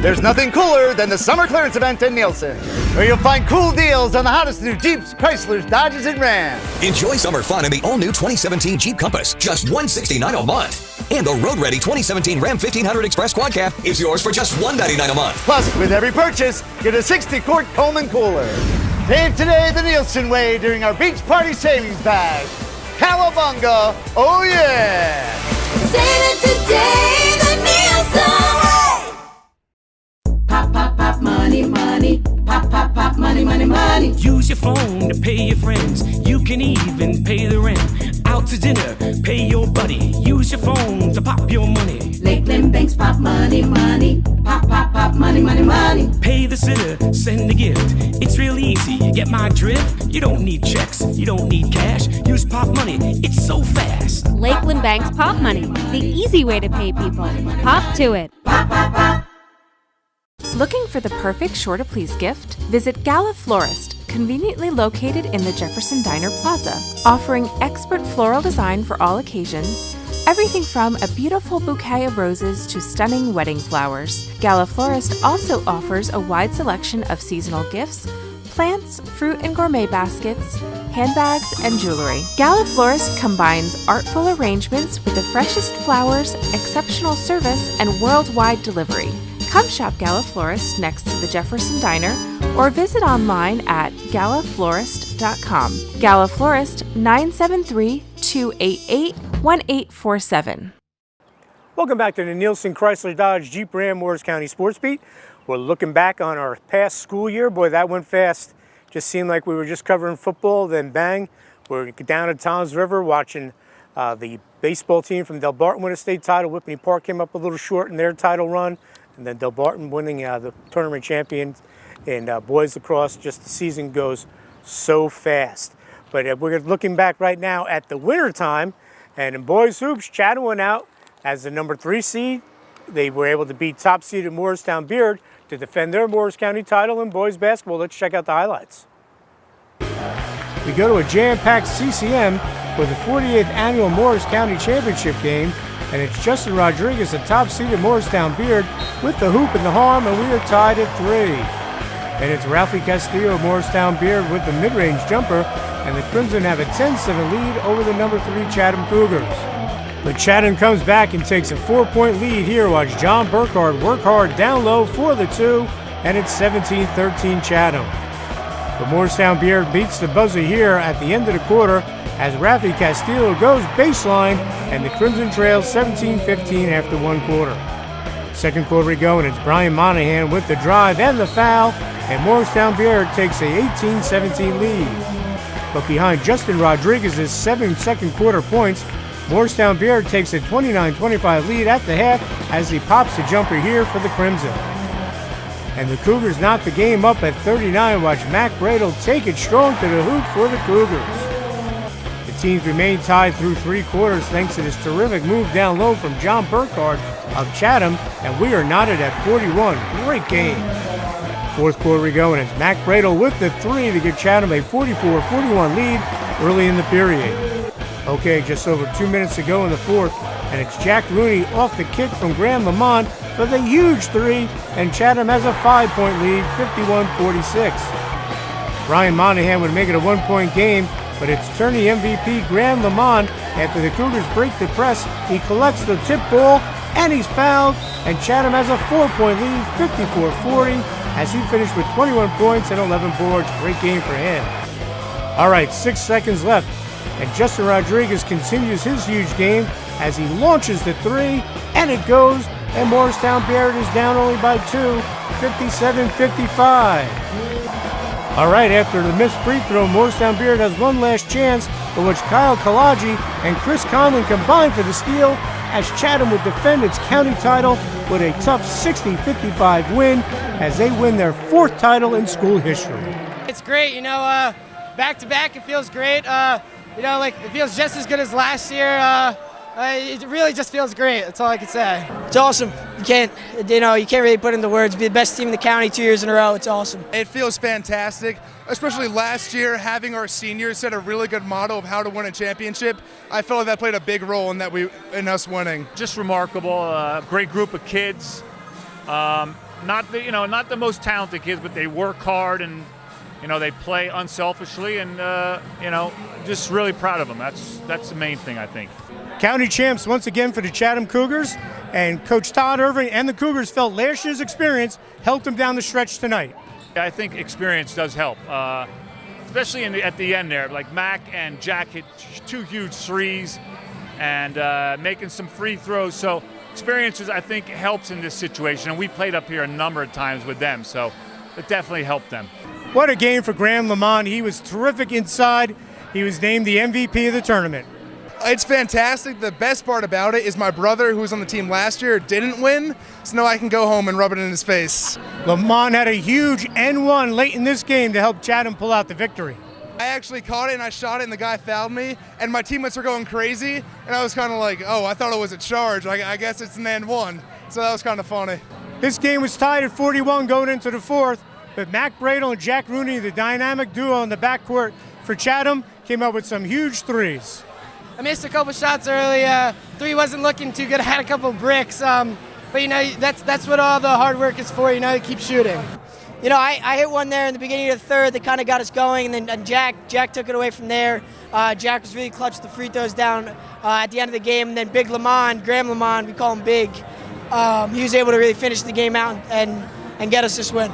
There's nothing cooler than the summer clearance event in Nielsen, where you'll find cool deals on the hottest new Jeeps, Chryslers, Dodges, and Rams. Enjoy summer fun in the all-new 2017 Jeep Compass, just $169 a month. And the road-ready 2017 Ram 1500 Express Quad Cab is yours for just $199 a month. Plus, with every purchase, get a 60-quart Coleman cooler. Save today the Nielsen way during our beach party savings bag. Cowabunga, oh yeah! Save it today, the Nielsen way! Pop, pop, pop, money, money. Pop, pop, pop, money, money, money. Use your phone to pay your friends. You can even pay the rent. Out to dinner, pay your buddy. Use your phone to pop your money. Lakeland Banks pop money, money. Pop, pop, pop, money, money, money. Pay the sitter, send a gift. It's real easy, you get my drift? You don't need checks, you don't need cash. Use pop money, it's so fast. Lakeland Bank's Pop Money, the easy way to pay people. Pop to it. Pop, pop, pop. Looking for the perfect sure to please gift? Visit Gala Florist, conveniently located in the Jefferson Diner Plaza, offering expert floral design for all occasions. Everything from a beautiful bouquet of roses to stunning wedding flowers. Gala Florist also offers a wide selection of seasonal gifts, plants, fruit and gourmet baskets, handbags, and jewelry. Gala Florist combines artful arrangements with the freshest flowers, exceptional service, and worldwide delivery. Come shop Gala Florist next to the Jefferson Diner or visit online at galaflorist.com. Gala Florist, 973-288-1847. Welcome back to the Nielsen Chrysler Dodge Jeep Ram Morris County Sports Beat. We're looking back on our past school year. Boy, that went fast. Just seemed like we were just covering football, then bang, we're down at Toms River watching the baseball team from Delbarton win a state title. Whippany Park came up a little short in their title run. And then Delbarton winning the tournament champions in boys lacrosse. Just the season goes so fast. But we're looking back right now at the winter time. And in boys hoops, Chatham went out as the number 3 seed. They were able to beat top seeded Morristown Beard to defend their Morris County title in boys basketball. Let's check out the highlights. We go to a jam-packed CCM for the 48th annual Morris County Championship game. And it's Justin Rodriguez, the top-seeded Morristown Beard, with the hoop and the harm, and we are tied at 3. And it's Ralphie Castillo, Morristown Beard, with the mid-range jumper, and the Crimson have a 10-7 lead over the number 3 Chatham Cougars. But Chatham comes back and takes a 4-point lead here. Watch John Burkhardt work hard down low for the 2, and it's 17-13 Chatham. But Morristown Beard beats the buzzer here at the end of the quarter, as Rafi Castillo goes baseline, and the Crimson trails 17-15 after 1 quarter. Second quarter we go, and it's Brian Monahan with the drive and the foul, and Morristown Beard takes a 18-17 lead. But behind Justin Rodriguez's 7 second quarter points, Morristown Beard takes a 29-25 lead at the half as he pops the jumper here for the Crimson. And the Cougars knock the game up at 39. Watch Mac Bradle take it strong to the hoop for the Cougars. Teams remain tied through 3 quarters thanks to this terrific move down low from John Burkhardt of Chatham, and we are knotted at 41. Great game. Fourth quarter we go, and it's Mac Bradle with the 3 to give Chatham a 44-41 lead early in the period. Okay, just over 2 minutes to go in the fourth, and it's Jack Rooney off the kick from Graham Lamont for the huge 3, and Chatham has a 5-point lead, 51-46. Brian Monahan would make it a 1-point game, but it's tourney MVP Graham Lamont. After the Cougars break the press, he collects the tip ball, and he's fouled, and Chatham has a 4-point lead, 54-40, as he finished with 21 points and 11 boards. Great game for him. All right, 6 seconds left, and Justin Rodriguez continues his huge game as he launches the 3, and it goes, and Morristown Beard is down only by 2, 57-55. All right, after the missed free throw, Morristown Beard has one last chance, for which Kyle Kalaji and Chris Conlon combine for the steal, as Chatham would defend its county title with a tough 60-55 win, as they win their 4th title in school history. It's great, back-to-back, it feels great. It feels just as good as last year. It really just feels great. That's all I can say. It's awesome. You can't really put into words. Be the best team in the county 2 years in a row. It's awesome. It feels fantastic, especially last year having our seniors set a really good model of how to win a championship. I feel like that played a big role in us winning. Just remarkable. Great group of kids. not the most talented kids, but they work hard and they play unselfishly, and just really proud of them. That's the main thing, I think. County champs once again for the Chatham Cougars, and Coach Todd Irving and the Cougars felt last year's experience helped them down the stretch tonight. I think experience does help, especially at the end there. Like Mac and Jack hit 2 huge threes and making some free throws. So experiences, I think, helps in this situation. And we played up here a number of times with them, so it definitely helped them. What a game for Graham Lamont. He was terrific inside. He was named the MVP of the tournament. It's fantastic. The best part about it is my brother, who was on the team last year, didn't win, so now I can go home and rub it in his face. Lamont had a huge N1 late in this game to help Chatham pull out the victory. I actually caught it and I shot it and the guy fouled me, and my teammates were going crazy, and I was kind of like, oh, I thought it was a charge. I guess it's an N1, so that was kind of funny. This game was tied at 41 going into the fourth, but Mac Bradle and Jack Rooney, the dynamic duo in the backcourt for Chatham, came up with some huge threes. I missed a couple shots early. 3 wasn't looking too good. I had a couple bricks, but that's what all the hard work is for. To keep shooting. I hit one there in the beginning of the third that kind of got us going, and then Jack took it away from there. Jack was really clutch the free throws down at the end of the game, and then Big Lamont, Graham Lamont, we call him Big. He was able to really finish the game out and get us this win.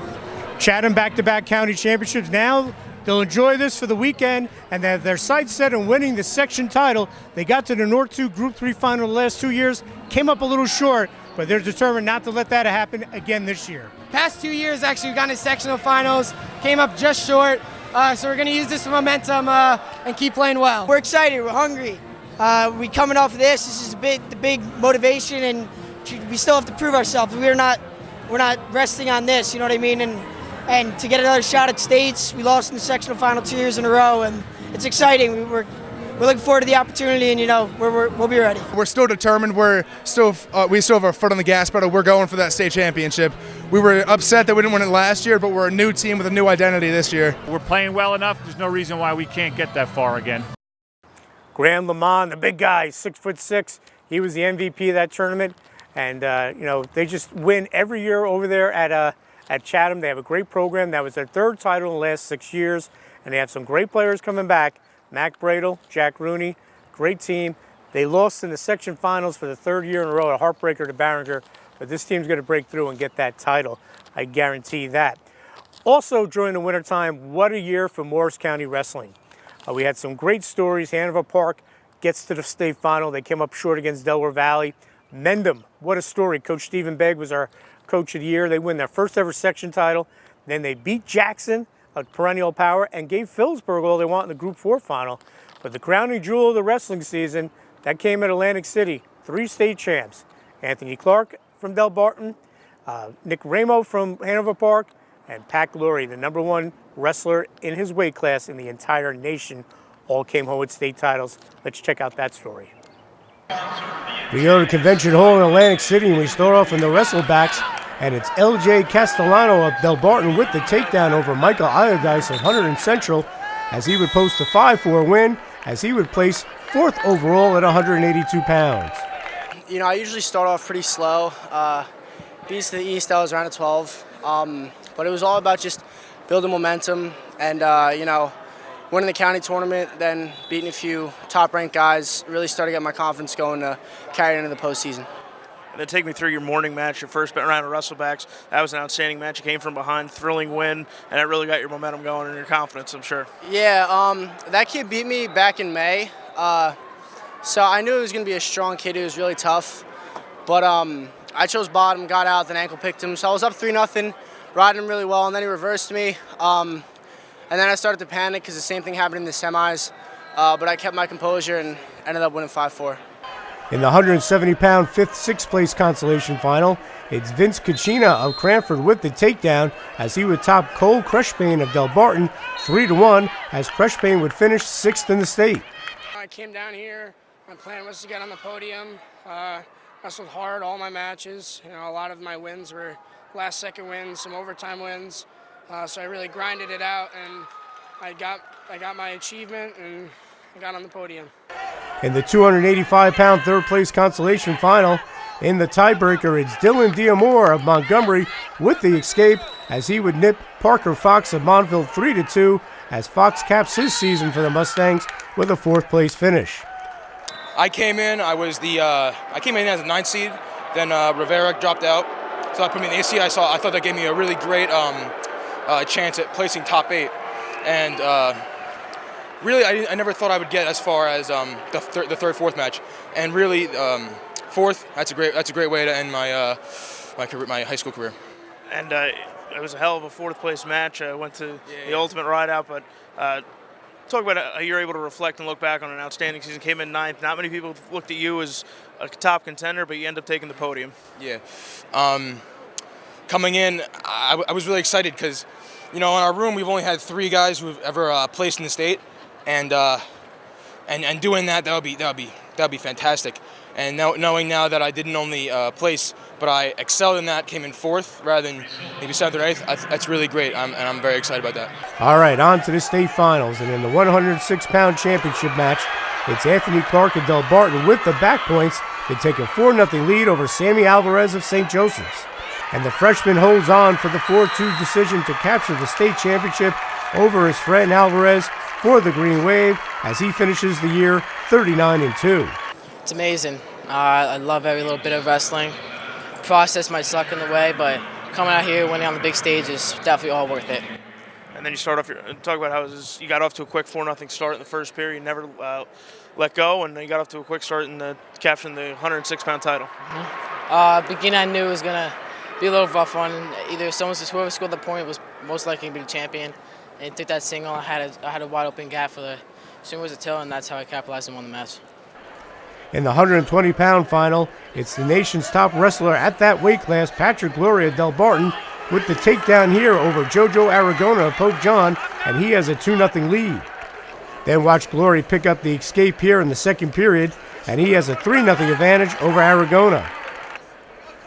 Chatham back-to-back county championships now. They'll enjoy this for the weekend, and they have their sights set on winning the section title. They got to the North 2 Group 3 final the last 2 years, came up a little short, but they're determined not to let that happen again this year. Past 2 years, actually, we've gotten to sectional finals, came up just short, so we're going to use this momentum and keep playing well. We're excited, we're hungry. We coming off of this is the big motivation, and we still have to prove ourselves. We're not resting on this, you know what I mean? And to get another shot at states, we lost in the sectional final 2 years in a row, and it's exciting. We're looking forward to the opportunity, and we'll be ready. We're still determined. We still have our foot on the gas pedal. We're going for that state championship. We were upset that we didn't win it last year, but we're a new team with a new identity this year. We're playing well enough. There's no reason why we can't get that far again. Graham Lamont, the big guy, 6'6", he was the MVP of that tournament, and they just win every year over there at Chatham. They have a great program. That was their 3rd title in the last 6 years, and they have some great players coming back. Mac Bradle, Jack Rooney, great team. They lost in the section finals for the 3rd year in a row, a heartbreaker to Barringer, but this team's going to break through and get that title. I guarantee that. Also, during the wintertime, what a year for Morris County Wrestling. We had some great stories. Hanover Park gets to the state final. They came up short against Delaware Valley. Mendham, what a story. Coach Stephen Begg was our Coach of the Year. They win their first ever section title. Then they beat Jackson, a perennial power, and gave Phillipsburg all they want in the Group 4 final. But the crowning jewel of the wrestling season, that came at Atlantic City. 3 state champs. Anthony Clark from Delbarton, Nick Ramo from Hanover Park, and Pat Glory, the #1 wrestler in his weight class in the entire nation, all came home with state titles. Let's check out that story. We go to Convention Hall in Atlantic City, and we start off in the wrestlebacks, and it's LJ Castellano of Delbarton with the takedown over Michael Iodice of Hunterdon Central, as he would post a 5-4 win, as he would place 4th overall at 182 pounds. I usually start off pretty slow. Beats to the East, I was around a 12, but it was all about just building momentum and, winning the county tournament, then beating a few top-ranked guys, really started to get my confidence going to carry it into the postseason. And then take me through your morning match, your first round of wrestlebacks. That was an outstanding match. You came from behind, thrilling win, and that really got your momentum going and your confidence, I'm sure. Yeah, that kid beat me back in May, so I knew it was going to be a strong kid. It was really tough, but I chose bottom, got out, then ankle picked him, so I was up 3-0, riding him really well, and then he reversed me. And then I started to panic because the same thing happened in the semis, but I kept my composure and ended up winning 5-4. In the 170-pound 5th-6th place consolation final, it's Vince Kachina of Cranford with the takedown, as he would top Cole Creshbane of Delbarton 3-1, as Creshbane would finish 6th in the state. I came down here. My plan was to get on the podium. Wrestled hard all my matches. A lot of my wins were last-second wins, some overtime wins. So I really grinded it out, and I got my achievement, and I got on the podium. In the 285-pound 3rd place consolation final, In the tiebreaker, it's Dylan Diamore of Montgomery with the escape as he would nip Parker Fox of Montville 3-2 as Fox caps his season for the Mustangs with a 4th place finish. I came in as a 9th seed, then Rivera dropped out, so that put me in the 8th seed. I thought that gave me a really great chance at placing top 8, and really I never thought I would get as far as the third, 4th match, and really 4th. That's a great way to end my high school career. And it was a hell of a 4th place match. I went to the ultimate ride out, but talk about how you're able to reflect and look back on an outstanding season. Came in 9th. Not many people looked at you as a top contender, but you end up taking the podium. Yeah. Coming in, I was really excited because, in our room we've only had 3 guys who've ever placed in the state, and doing that would be fantastic. And knowing now that I didn't only place, but I excelled in that, came in 4th rather than maybe 7th or 8th, that's really great, and I'm very excited about that. All right, on to the state finals, and in the 106-pound championship match, it's Anthony Clark and Delbarton with the back points. They take a 4-0 lead over Sammy Alvarez of St. Joseph's. And the freshman holds on for the 4-2 decision to capture the state championship over his friend Alvarez for the Green Wave as he finishes the year 39-2. It's amazing. I love every little bit of wrestling. Process might suck in the way, but coming out here, winning on the big stage is definitely all worth it. And then you start off talk about how you got off to a quick 4-0 start in the first period. You never let go, and you got off to a quick start in capturing the 106-pound title. Beginning, I knew it was gonna be a little rough one. Either whoever scored the point was most likely to be the champion. And he took that single. I had a wide open gap for the swing was a tail, and that's how I capitalized and won the match. In the 120-pound final, it's the nation's top wrestler at that weight class, Patrick Gloria Delbarton, with the takedown here over Jojo Aragona of Pope John, and he has a 2-0 lead. Then watch Glory pick up the escape here in the second period, and he has a 3-0 advantage over Aragona.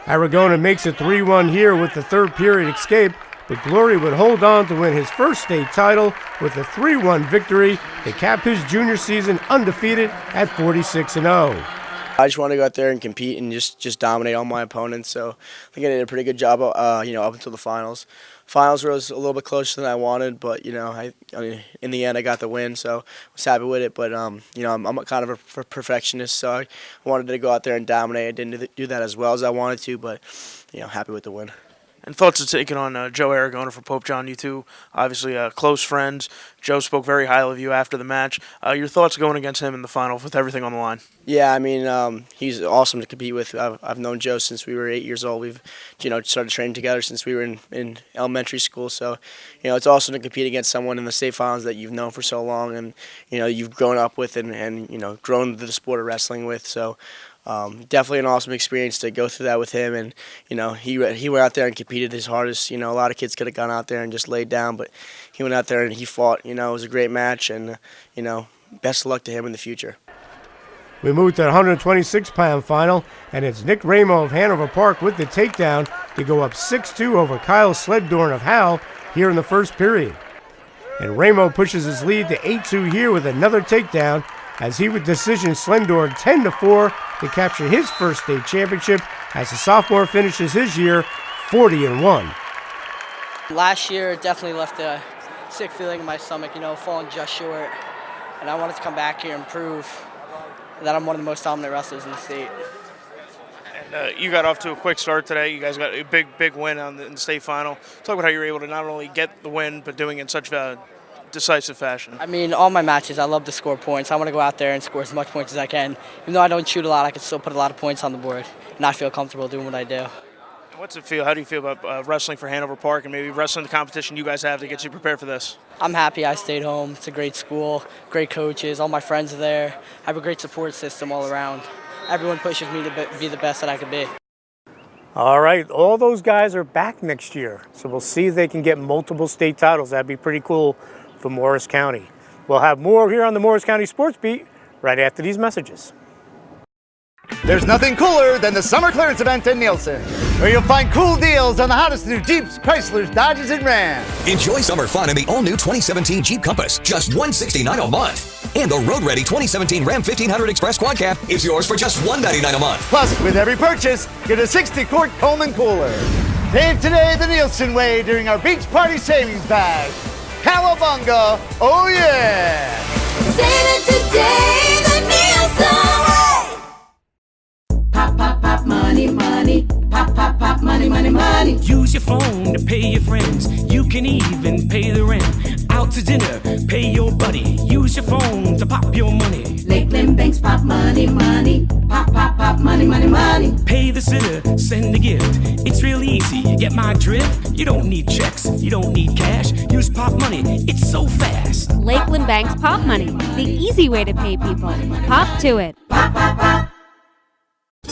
Aragona makes it 3-1 here with the third period escape, but Glory would hold on to win his first state title with a 3-1 victory to cap his junior season undefeated at 46-0. I just want to go out there and compete and just dominate all my opponents. So I think I did a pretty good job, up until the finals. Finals was a little bit closer than I wanted, but I in the end I got the win, so I was happy with it. But I'm kind of a perfectionist, so I wanted to go out there and dominate. I didn't do that as well as I wanted to, but happy with the win. And thoughts of taking on Joe Aragona for Pope John? You two, obviously close friends. Joe spoke very highly of you after the match. Your thoughts going against him in the final with everything on the line? Yeah, he's awesome to compete with. I've known Joe since we were 8 years old. We've, started training together since we were in elementary school. So, it's awesome to compete against someone in the state finals that you've known for so long and, you've grown up with and grown the sport of wrestling with. So, definitely an awesome experience to go through that with him, and he went out there and competed his hardest. A lot of kids could have gone out there and just laid down, but he went out there and he fought. It was a great match, and best of luck to him in the future. We move to the 126-pound final, and it's Nick Ramo of Hanover Park with the takedown to go up 6-2 over Kyle Sleddorn of Howell here in the first period. And Ramo pushes his lead to 8-2 here with another takedown, as he would decision Slendorn 10-4 to capture his first state championship as the sophomore finishes his year 40-1. Last year definitely left a sick feeling in my stomach, falling just short. And I wanted to come back here and prove that I'm one of the most dominant wrestlers in the state. And you got off to a quick start today. You guys got a big win in the state final. Talk about how you were able to not only get the win, but doing it in such decisive fashion. All my matches, I love to score points. I want to go out there and score as much points as I can. Even though I don't shoot a lot, I can still put a lot of points on the board, and I feel comfortable doing what I do. What's it feel? How do you feel about wrestling for Hanover Park and maybe wrestling the competition you guys have to get you prepared for this? I'm happy I stayed home. It's a great school, great coaches, all my friends are there. I have a great support system all around. Everyone pushes me to be the best that I could be. All right, all those guys are back next year, so we'll see if they can get multiple state titles. That'd be pretty cool for Morris County. We'll have more here on the Morris County Sports Beat right after these messages. There's nothing cooler than the summer clearance event in Nielsen, where you'll find cool deals on the hottest new Jeeps, Chryslers, Dodges, and Rams. Enjoy summer fun in the all-new 2017 Jeep Compass, just $169 a month. And the road-ready 2017 Ram 1500 Express Quad Cab is yours for just $199 a month. Plus, with every purchase, get a 60-quart Coleman cooler. Save today the Nielsen way during our beach party savings bag. Cowabunga, oh yeah! Save it today, the Nielsen way. Pop, pop, pop, money, money. Pop, pop, pop, money, money, money. Use your phone to pay your friends. You can even pay the rent. Out to dinner, pay your buddy. Use your phone to pop your money. Lakeland Banks, pop money, money. Pop, pop, pop, money, money, money. Pay the sitter, send a gift. It's real easy, you get my drift? You don't need checks, you don't need cash. Use Pop Money, it's so fast. Lakeland Bank's Pop Money, the easy way to pay people. Pop to it. Pop, pop, pop.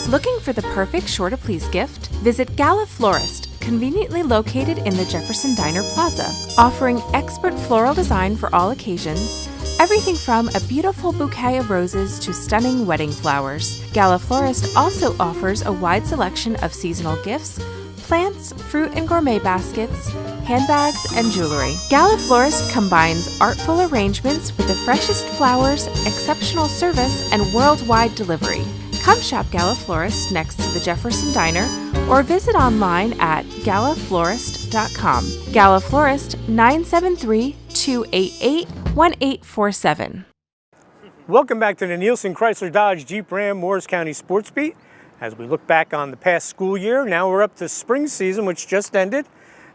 Looking for the perfect sure to please gift? Visit Gala Florist, conveniently located in the Jefferson Diner Plaza, offering expert floral design for all occasions. Everything from a beautiful bouquet of roses to stunning wedding flowers. Gala Florist also offers a wide selection of seasonal gifts, plants, fruit and gourmet baskets, handbags, and jewelry. Gala Florist combines artful arrangements with the freshest flowers, exceptional service, and worldwide delivery. Come shop Gala Florist next to the Jefferson Diner or visit online at galaflorist.com. Gala Florist 973-288-1847. Welcome back to the Nielsen Chrysler Dodge Jeep Ram Morris County Sports Beat. As we look back on the past school year, now we're up to spring season, which just ended.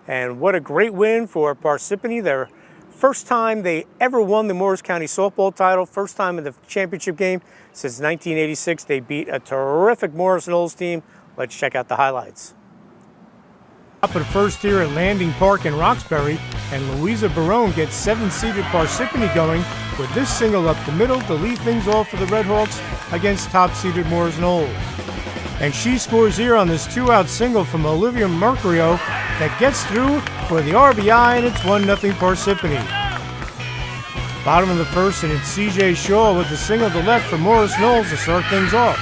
And what a great win for Parsippany. Their first time they ever won the Morris County softball title, first time in the championship game since 1986. They beat a terrific Morris Knolls team. Let's check out the highlights. Up at first here at Landing Park in Roxbury, and Louisa Barone gets 7-seeded Parsippany going with this single up the middle to lead things off for the Redhawks against top-seeded Morris Knolls. And she scores here on this 2-out single from Olivia Mercurio that gets through for the RBI, and it's 1-0 Parsippany. Bottom of the first, and it's C.J. Shaw with the single to left for Morris Knolls to start things off.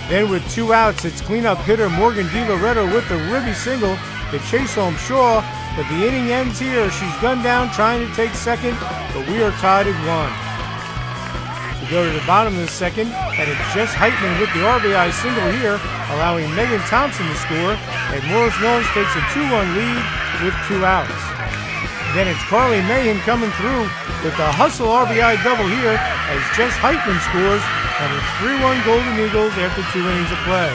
Then with 2 outs, it's cleanup hitter Morgan DiLoretto with the ribby single to chase home Shaw, but the inning ends here. She's gunned down trying to take second, but we are tied at 1. We go to the bottom of the second, and it's Jess Heitman with the RBI single here, allowing Megan Thompson to score, and Morris Knolls takes a 2-1 lead with 2 outs. Then it's Carly Mahan coming through with the hustle RBI double here as Jess Heitman scores, and it's 3-1 Golden Eagles after 2 innings of play.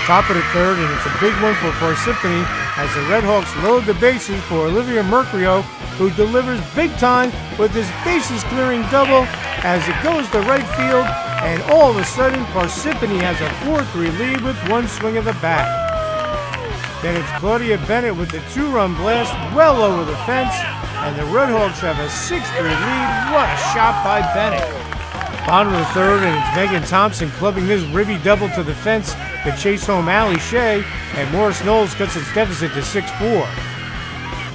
Top of the third, and it's a big one for Parsippany as the Redhawks load the bases for Olivia Mercurio, who delivers big time with this bases clearing double as it goes to right field, and all of a sudden Parsippany has a 4-3 lead with 1 swing of the bat. Then it's Claudia Bennett with the 2-run blast well over the fence, and the Redhawks have a 6-3 lead. What a shot by Bennett. Bottom of the third, and it's Megan Thompson clubbing this ribby double to the fence to chase home Allie Shea, and Morris Knolls cuts its deficit to 6-4.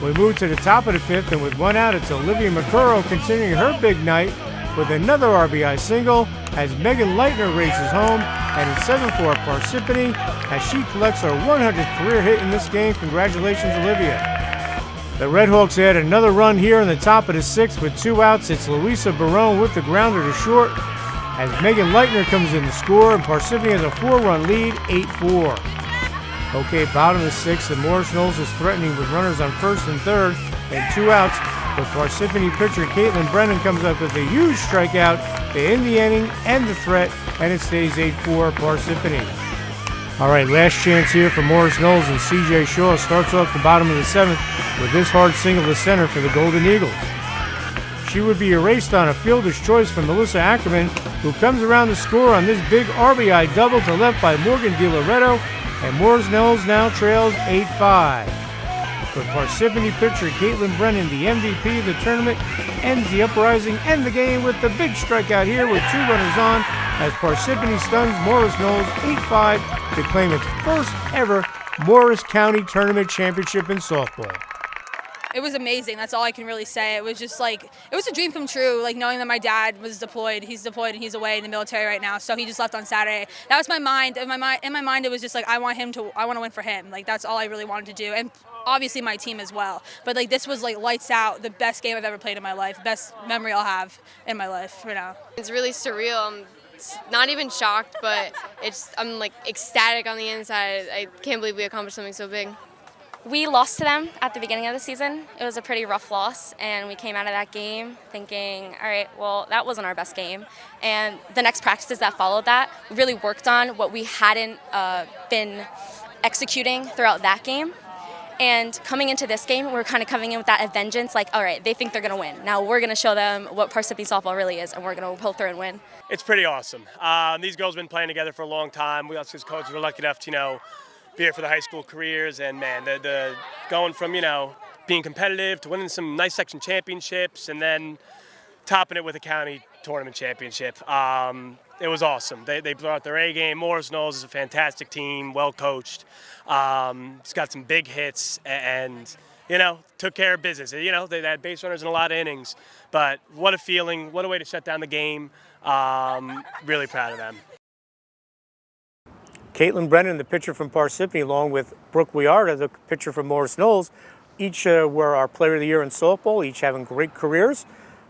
We move to the top of the fifth, and with 1 out, it's Olivia Mercuro continuing her big night with another RBI single as Megan Leitner races home, and it's 7-4 Parsippany as she collects her 100th career hit in this game. Congratulations, Olivia. The Redhawks add another run here in the top of the sixth with 2 outs. It's Louisa Barone with the grounder to short as Megan Leitner comes in to score, and Parsippany has a 4-run lead, 8-4. Okay, bottom of the sixth, and Morris Knolls is threatening with runners on first and third and 2 outs, but Parsippany pitcher Caitlin Brennan comes up with a huge strikeout to end the inning and the threat, and it stays 8-4 Parsippany. All right, last chance here for Morris Knolls, and C.J. Shaw starts off the bottom of the seventh with this hard single to center for the Golden Eagles. She would be erased on a fielder's choice from Melissa Ackerman, who comes around to score on this big RBI double to left by Morgan DiLoretto, and Morris Knolls now trails 8-5. But Parsippany pitcher Caitlin Brennan, the MVP of the tournament, ends the uprising and the game with the big strikeout here with 2 runners on as Parsippany stuns Morris Knolls 8-5 to claim its first ever Morris County Tournament Championship in softball. it was amazing. That's all I can really say. It was just like, it was a dream come true, like knowing that my dad was deployed. He's deployed and he's away in the military right now, so he just left on Saturday. That was my mind. In my mind, it was just like, I want to win for him. Like, that's all I really wanted to do. And obviously my team as well. But like, this was like lights out, the best game I've ever played in my life, best memory I'll have in my life right now. It's really surreal. I'm not even shocked, but I'm like ecstatic on the inside. I can't believe we accomplished something so big. We lost to them at the beginning of the season. It was a pretty rough loss, and we came out of that game thinking, all right, well, that wasn't our best game. And the next practices that followed that, we really worked on what we hadn't been executing throughout that game. And coming into this game, we're kind of coming in with that vengeance, like, all right, they think they're going to win. Now we're going to show them what Parsippany softball really is, and we're going to pull through and win. It's pretty awesome. These girls have been playing together for a long time. We also, as coaches, were lucky enough to, be here for the high school careers, and man, the going from being competitive to winning some nice section championships, and then topping it with a county tournament championship. It was awesome. They brought their A game. Knolls is a fantastic team, well coached. It's got some big hits, and took care of business. They had base runners in a lot of innings, but what a feeling! What a way to shut down the game. Really proud of them. Caitlin Brennan, the pitcher from Parsippany, along with Brooke Wiarda, the pitcher from Knolls, each were our Player of the Year in softball, each having great careers.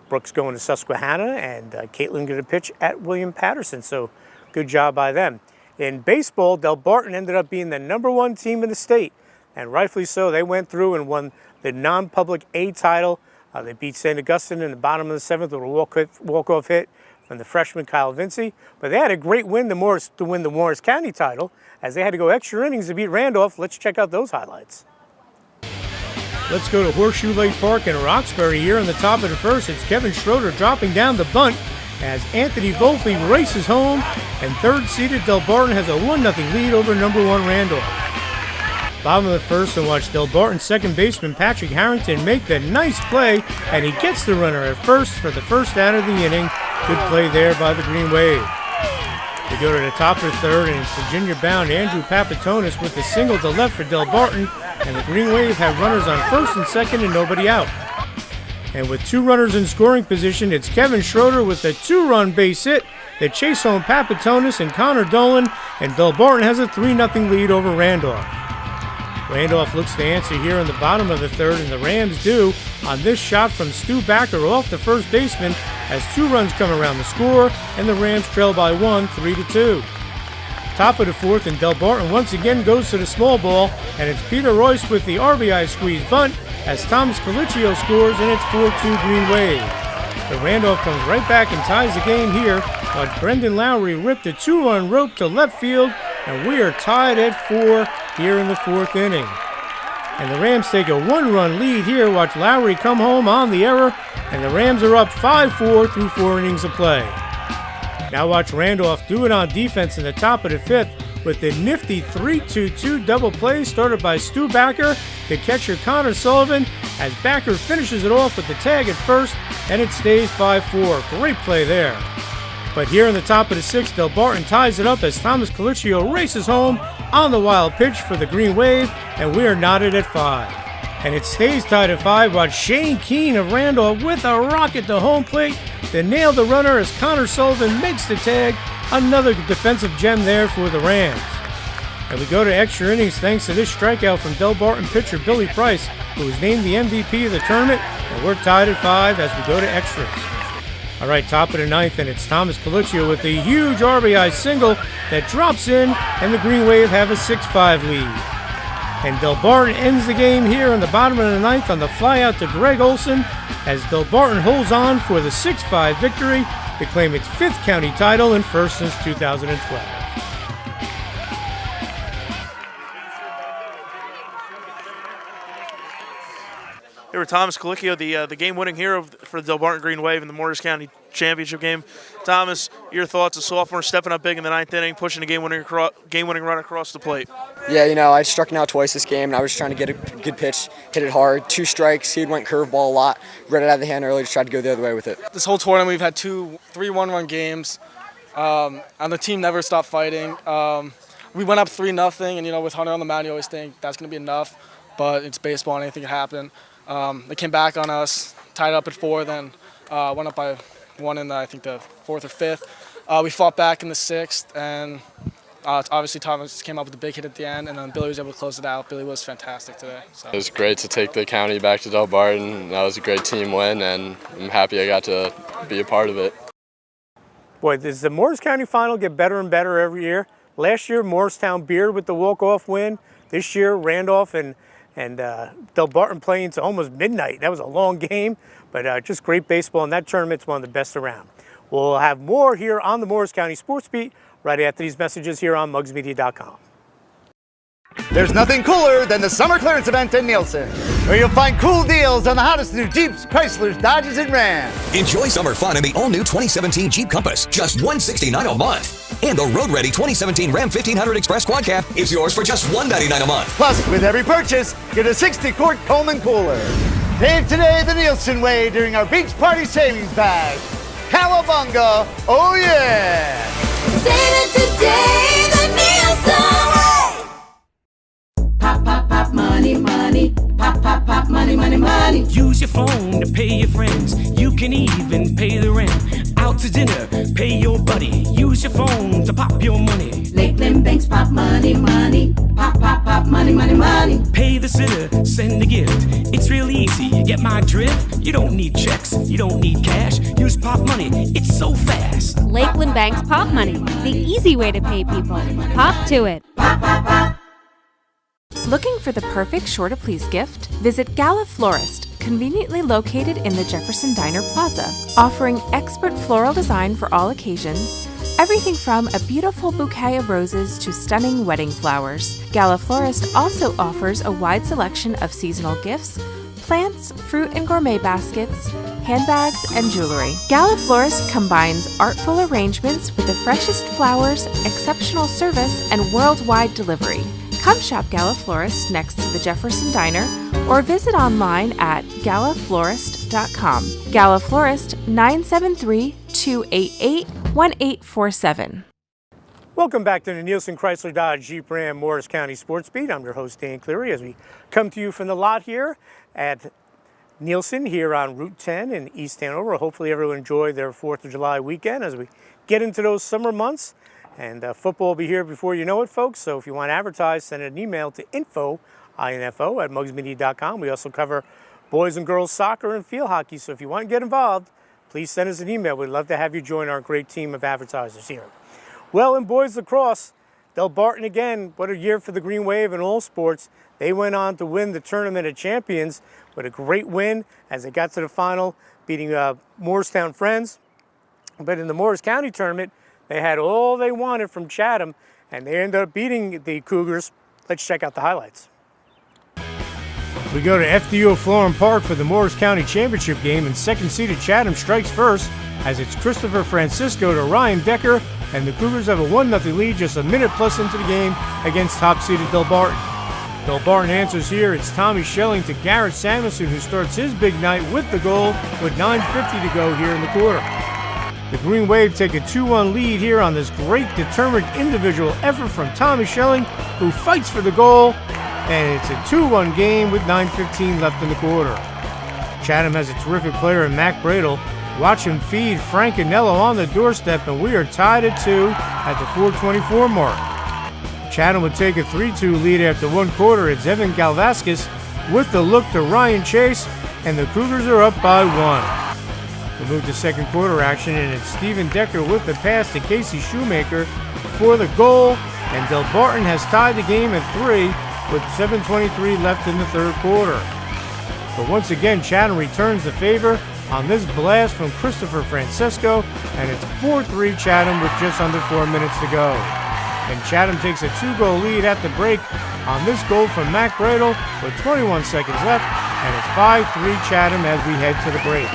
Brooke's going to Susquehanna, and Caitlin going to pitch at William Patterson, so good job by them. In baseball, Delbarton ended up being the #1 team in the state, and rightfully so. They went through and won the non-public A title. They beat St. Augustine in the bottom of the 7th with a walk-off hit from the freshman Kyle Vinci, but they had a great win to win the Morris County title, as they had to go extra innings to beat Randolph. Let's check out those highlights. Let's go to Horseshoe Lake Park in Roxbury here in the top of the first. It's Kevin Schroeder dropping down the bunt as Anthony Volpe races home, and third-seeded Delbarton has a 1-0 lead over #1 Randolph. Bottom of the first, and watch Delbarton's second baseman Patrick Harrington make the nice play, and he gets the runner at first for the first out of the inning. Good play there by the Green Wave. We go to the top of the third, and it's Virginia-bound Andrew Papatonis with a single to left for Delbarton, and the Green Wave have runners on first and second and nobody out. And with 2 runners in scoring position, it's Kevin Schroeder with a 2-run base hit that chase home Papatonis and Connor Dolan, and Delbarton has a 3-0 lead over Randolph. Randolph looks to answer here in the bottom of the third, and the Rams do on this shot from Stu Backer off the first baseman as 2 runs come around the score, and the Rams trail by 1, 3-2. Top of the fourth, and Delbarton once again goes to the small ball, and it's Peter Royce with the RBI squeeze bunt as Thomas Colicchio scores, and it's 4-2 Green Wave. But Randolph comes right back and ties the game here, while Brendan Lowry ripped a 2-run rope to left field, and we are tied at 4 here in the 4th inning. And the Rams take a 1-run lead here. Watch Lowry come home on the error, and the Rams are up 5-4 through 4 innings of play. Now watch Randolph do it on defense in the top of the 5th with the nifty 3-2-2 double play started by Stu Backer to catcher Connor Sullivan as Backer finishes it off with the tag at first, and it stays 5-4. Great play there. But here in the top of the 6th, Delbarton ties it up as Thomas Colicchio races home on the wild pitch for the Green Wave, and we are knotted at 5. And it stays tied at 5. Watch Shane Keene of Randolph with a rocket to home plate to nail the runner as Connor Sullivan makes the tag. Another defensive gem there for the Rams. And we go to extra innings thanks to this strikeout from Delbarton pitcher Billy Price, who was named the MVP of the tournament, and we're tied at 5 as we go to extras. All right, top of the 9th, and it's Thomas Colicchio with a huge RBI single that drops in, and the Green Wave have a 6-5 lead. And Delbarton ends the game here in the bottom of the 9th on the flyout to Greg Olson as Delbarton holds on for the 6-5 victory to claim its 5th county title and first since 2012. Here with Thomas Colicchio, the game-winning hero for the Delbarton Green Wave in the Morris County Championship game. Thomas, your thoughts? A sophomore stepping up big in the 9th inning, pushing a game-winning run across the plate. Yeah, I struck him out twice this game, and I was just trying to get a good pitch, hit it hard. 2 strikes. He went curveball a lot. Read it out of the hand early. Just tried to go the other way with it. This whole tournament, we've had 3 1-run games, and the team never stopped fighting. We went up 3-0, and with Hunter on the mound, you always think that's going to be enough, but it's baseball and anything can happen. They came back on us, tied up at 4, then went up by 1 in, I think, the 4th or 5th. We fought back in the 6th, and obviously Thomas came up with a big hit at the end, and then Billy was able to close it out. Billy was fantastic today. So. It was great to take the county back to Delbarton. That was a great team win, and I'm happy I got to be a part of it. Boy, does the Morris County final get better and better every year? Last year, Morristown beard with the walk-off win. This year, Randolph and Delbarton playing to almost midnight. That was a long game, but just great baseball, and that tournament's one of the best around. We'll have more here on the Morris County Sports Beat right after these messages here on mugsmedia.com. There's nothing cooler than the summer clearance event in Nielsen, where you'll find cool deals on the hottest new Jeeps, Chryslers, Dodges, and Rams. Enjoy summer fun in the all-new 2017 Jeep Compass, just $169 a month. And the road-ready 2017 Ram 1500 Express Quad Cab is yours for just $199 a month. Plus, with every purchase, get a 60-quart Coleman cooler. Save today the Nielsen way during our beach party savings bag. Cowabunga, oh yeah! Save it today, the Nielsen way! Pop, pop, pop, money, money. Pop, pop, pop, money, money, money. Use your phone to pay your friends. You can even pay the rent. Out to dinner, pay your buddy. Use your phone to pop your money. Lakeland Banks, pop, money, money. Pop, pop, pop, money, money, money. Pay the sitter, send a gift. It's real easy, you get my drift? You don't need checks, you don't need cash. Use Pop Money, it's so fast. Lakeland Bank's Pop Money, the easy way to pay people. Pop to it. Pop, pop, pop. Looking for the perfect Sure to Please gift? Visit Gala Florist, conveniently located in the Jefferson Diner Plaza, offering expert floral design for all occasions. Everything from a beautiful bouquet of roses to stunning wedding flowers. Gala Florist also offers a wide selection of seasonal gifts, plants, fruit and gourmet baskets, handbags, and jewelry. Gala Florist combines artful arrangements with the freshest flowers, exceptional service, and worldwide delivery. Come shop Gala Florist next to the Jefferson Diner or visit online at galaflorist.com. Gala Florist, 973-288-1847. Welcome back to the Nielsen Chrysler Dodge Jeep Ram Morris County Sports Beat. I'm your host, Dan Cleary, as we come to you from the lot here at Nielsen here on Route 10 in East Hanover. Hopefully everyone enjoyed their 4th of July weekend as we get into those summer months. And football will be here before you know it, folks. So if you want to advertise, send an email to info@mugsmedia.com. We also cover boys and girls soccer and field hockey. So if you want to get involved, please send us an email. We'd love to have you join our great team of advertisers here. Well, in boys lacrosse, Delbarton again, what a year for the Green Wave in all sports. They went on to win the Tournament of Champions with a great win as they got to the final, beating Morristown Friends. But in the Morris County tournament, they had all they wanted from Chatham, and they ended up beating the Cougars. Let's check out the highlights. We go to FDU Florham Park for the Morris County Championship game, and second-seeded Chatham strikes first as it's Christopher Francisco to Ryan Decker, and the Cougars have a 1-0 lead just a minute plus into the game against top-seeded Delbarton. Delbarton answers here. It's Tommy Schelling to Garrett Samuelson, who starts his big night with the goal with 9:50 to go here in the quarter. The Green Wave take a 2-1 lead here on this great determined individual effort from Tommy Schelling, who fights for the goal, and it's a 2-1 game with 9:15 left in the quarter. Chatham has a terrific player in Mac Bradle. Watch him feed Frank Anello on the doorstep, and we are tied at 2 at the 4:24 mark. Chatham would take a 3-2 lead after one quarter. It's Evan Galvaskis with the look to Ryan Chase, and the Cougars are up by 1. We move to second quarter action, and it's Stephen Decker with the pass to Casey Shoemaker for the goal, and Delbarton has tied the game at 3 with 7:23 left in the third quarter. But once again, Chatham returns the favor on this blast from Christopher Francisco, and it's 4-3 Chatham with just under 4 minutes to go. And Chatham takes a 2-goal lead at the break on this goal from Mac Bradle with 21 seconds left, and it's 5-3 Chatham as we head to the break.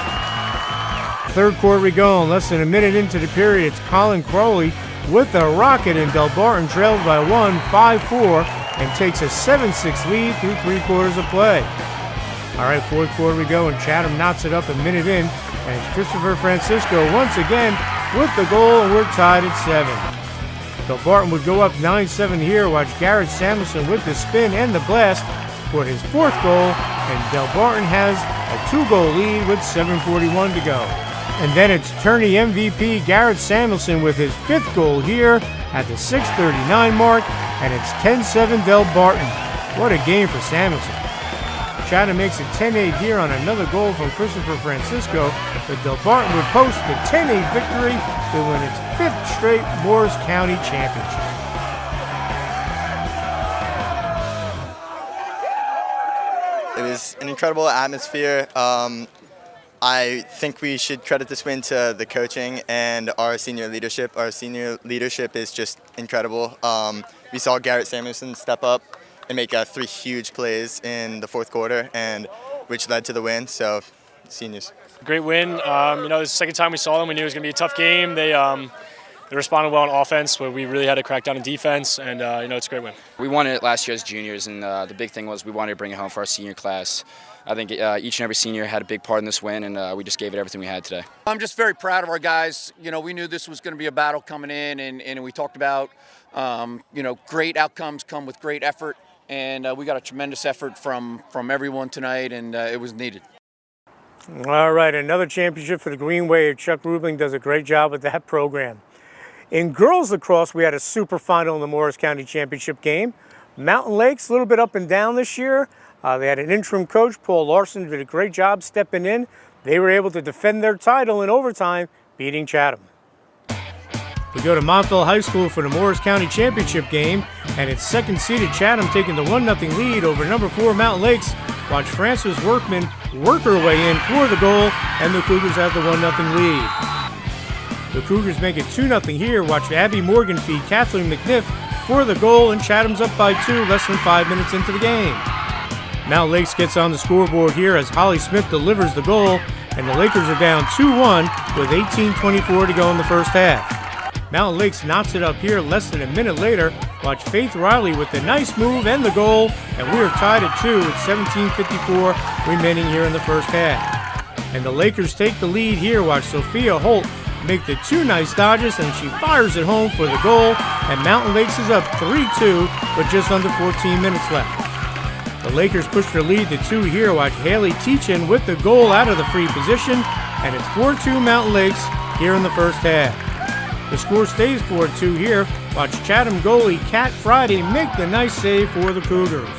Third quarter we go, and less than a minute into the period, it's Colin Crowley with a rocket, and Delbarton trails by 1, 5-4, and takes a 7-6 lead through 3 quarters of play. All right, fourth quarter we go, and Chatham knocks it up a minute in, and it's Christopher Francisco once again with the goal, and we're tied at 7. Delbarton would go up 9-7 here. Watch Garrett Samuelson with the spin and the blast for his 4th goal, and Delbarton has a 2-goal lead with 7:41 to go. And then it's tourney MVP Garrett Samuelson with his 5th goal here at the 6:39 mark, and it's 10-7 Delbarton. What a game for Samuelson. Chatham makes it 10-8 here on another goal from Christopher Francisco, but Delbarton would post the 10-8 victory to win its 5th straight Morris County Championship. It was an incredible atmosphere. I think we should credit this win to the coaching and our senior leadership. Our senior leadership is just incredible. We saw Garrett Samuelson step up and make 3 huge plays in the 4th quarter, and which led to the win. So, seniors. Great win. This is the second time we saw them. We knew it was going to be a tough game. They responded well on offense, but we really had to crack down in defense, and it's a great win. We won it last year as juniors, and the big thing was we wanted to bring it home for our senior class. I think each and every senior had a big part in this win, and we just gave it everything we had today. I'm just very proud of our guys. We knew this was going to be a battle coming in, and we talked about, great outcomes come with great effort, and we got a tremendous effort from everyone tonight, and it was needed. All right, another championship for the Green Wave. Chuck Rubling does a great job with that program. In girls lacrosse, we had a super final in the Morris County Championship game. Mountain Lakes, a little bit up and down this year. They had an interim coach, Paul Larson, did a great job stepping in. They were able to defend their title in overtime, beating Chatham. We go to Montville High School for the Morris County Championship game, and it's second-seeded Chatham taking the 1-0 lead over number 4 Mountain Lakes. Watch Frances Workman work her way in for the goal, and the Cougars have the 1-0 lead. The Cougars make it 2-0 here. Watch Abby Morgan feed Kathleen McNiff for the goal, and Chatham's up by 2 less than 5 minutes into the game. Mountain Lakes gets on the scoreboard here as Holly Smith delivers the goal, and the Lakers are down 2-1 with 18:24 to go in the first half. Mountain Lakes knots it up here less than a minute later. Watch Faith Riley with the nice move and the goal, and we are tied at 2 with 17:54 remaining here in the first half. And the Lakers take the lead here. Watch Sophia Holt make the 2 nice dodges, and she fires it home for the goal, and Mountain Lakes is up 3-2 with just under 14 minutes left. The Lakers push their lead to 2 here. Watch Haley Teachin with the goal out of the free position, and it's 4-2 Mountain Lakes here in the first half. The score stays 4-2 here. Watch Chatham goalie Kat Friday make the nice save for the Cougars.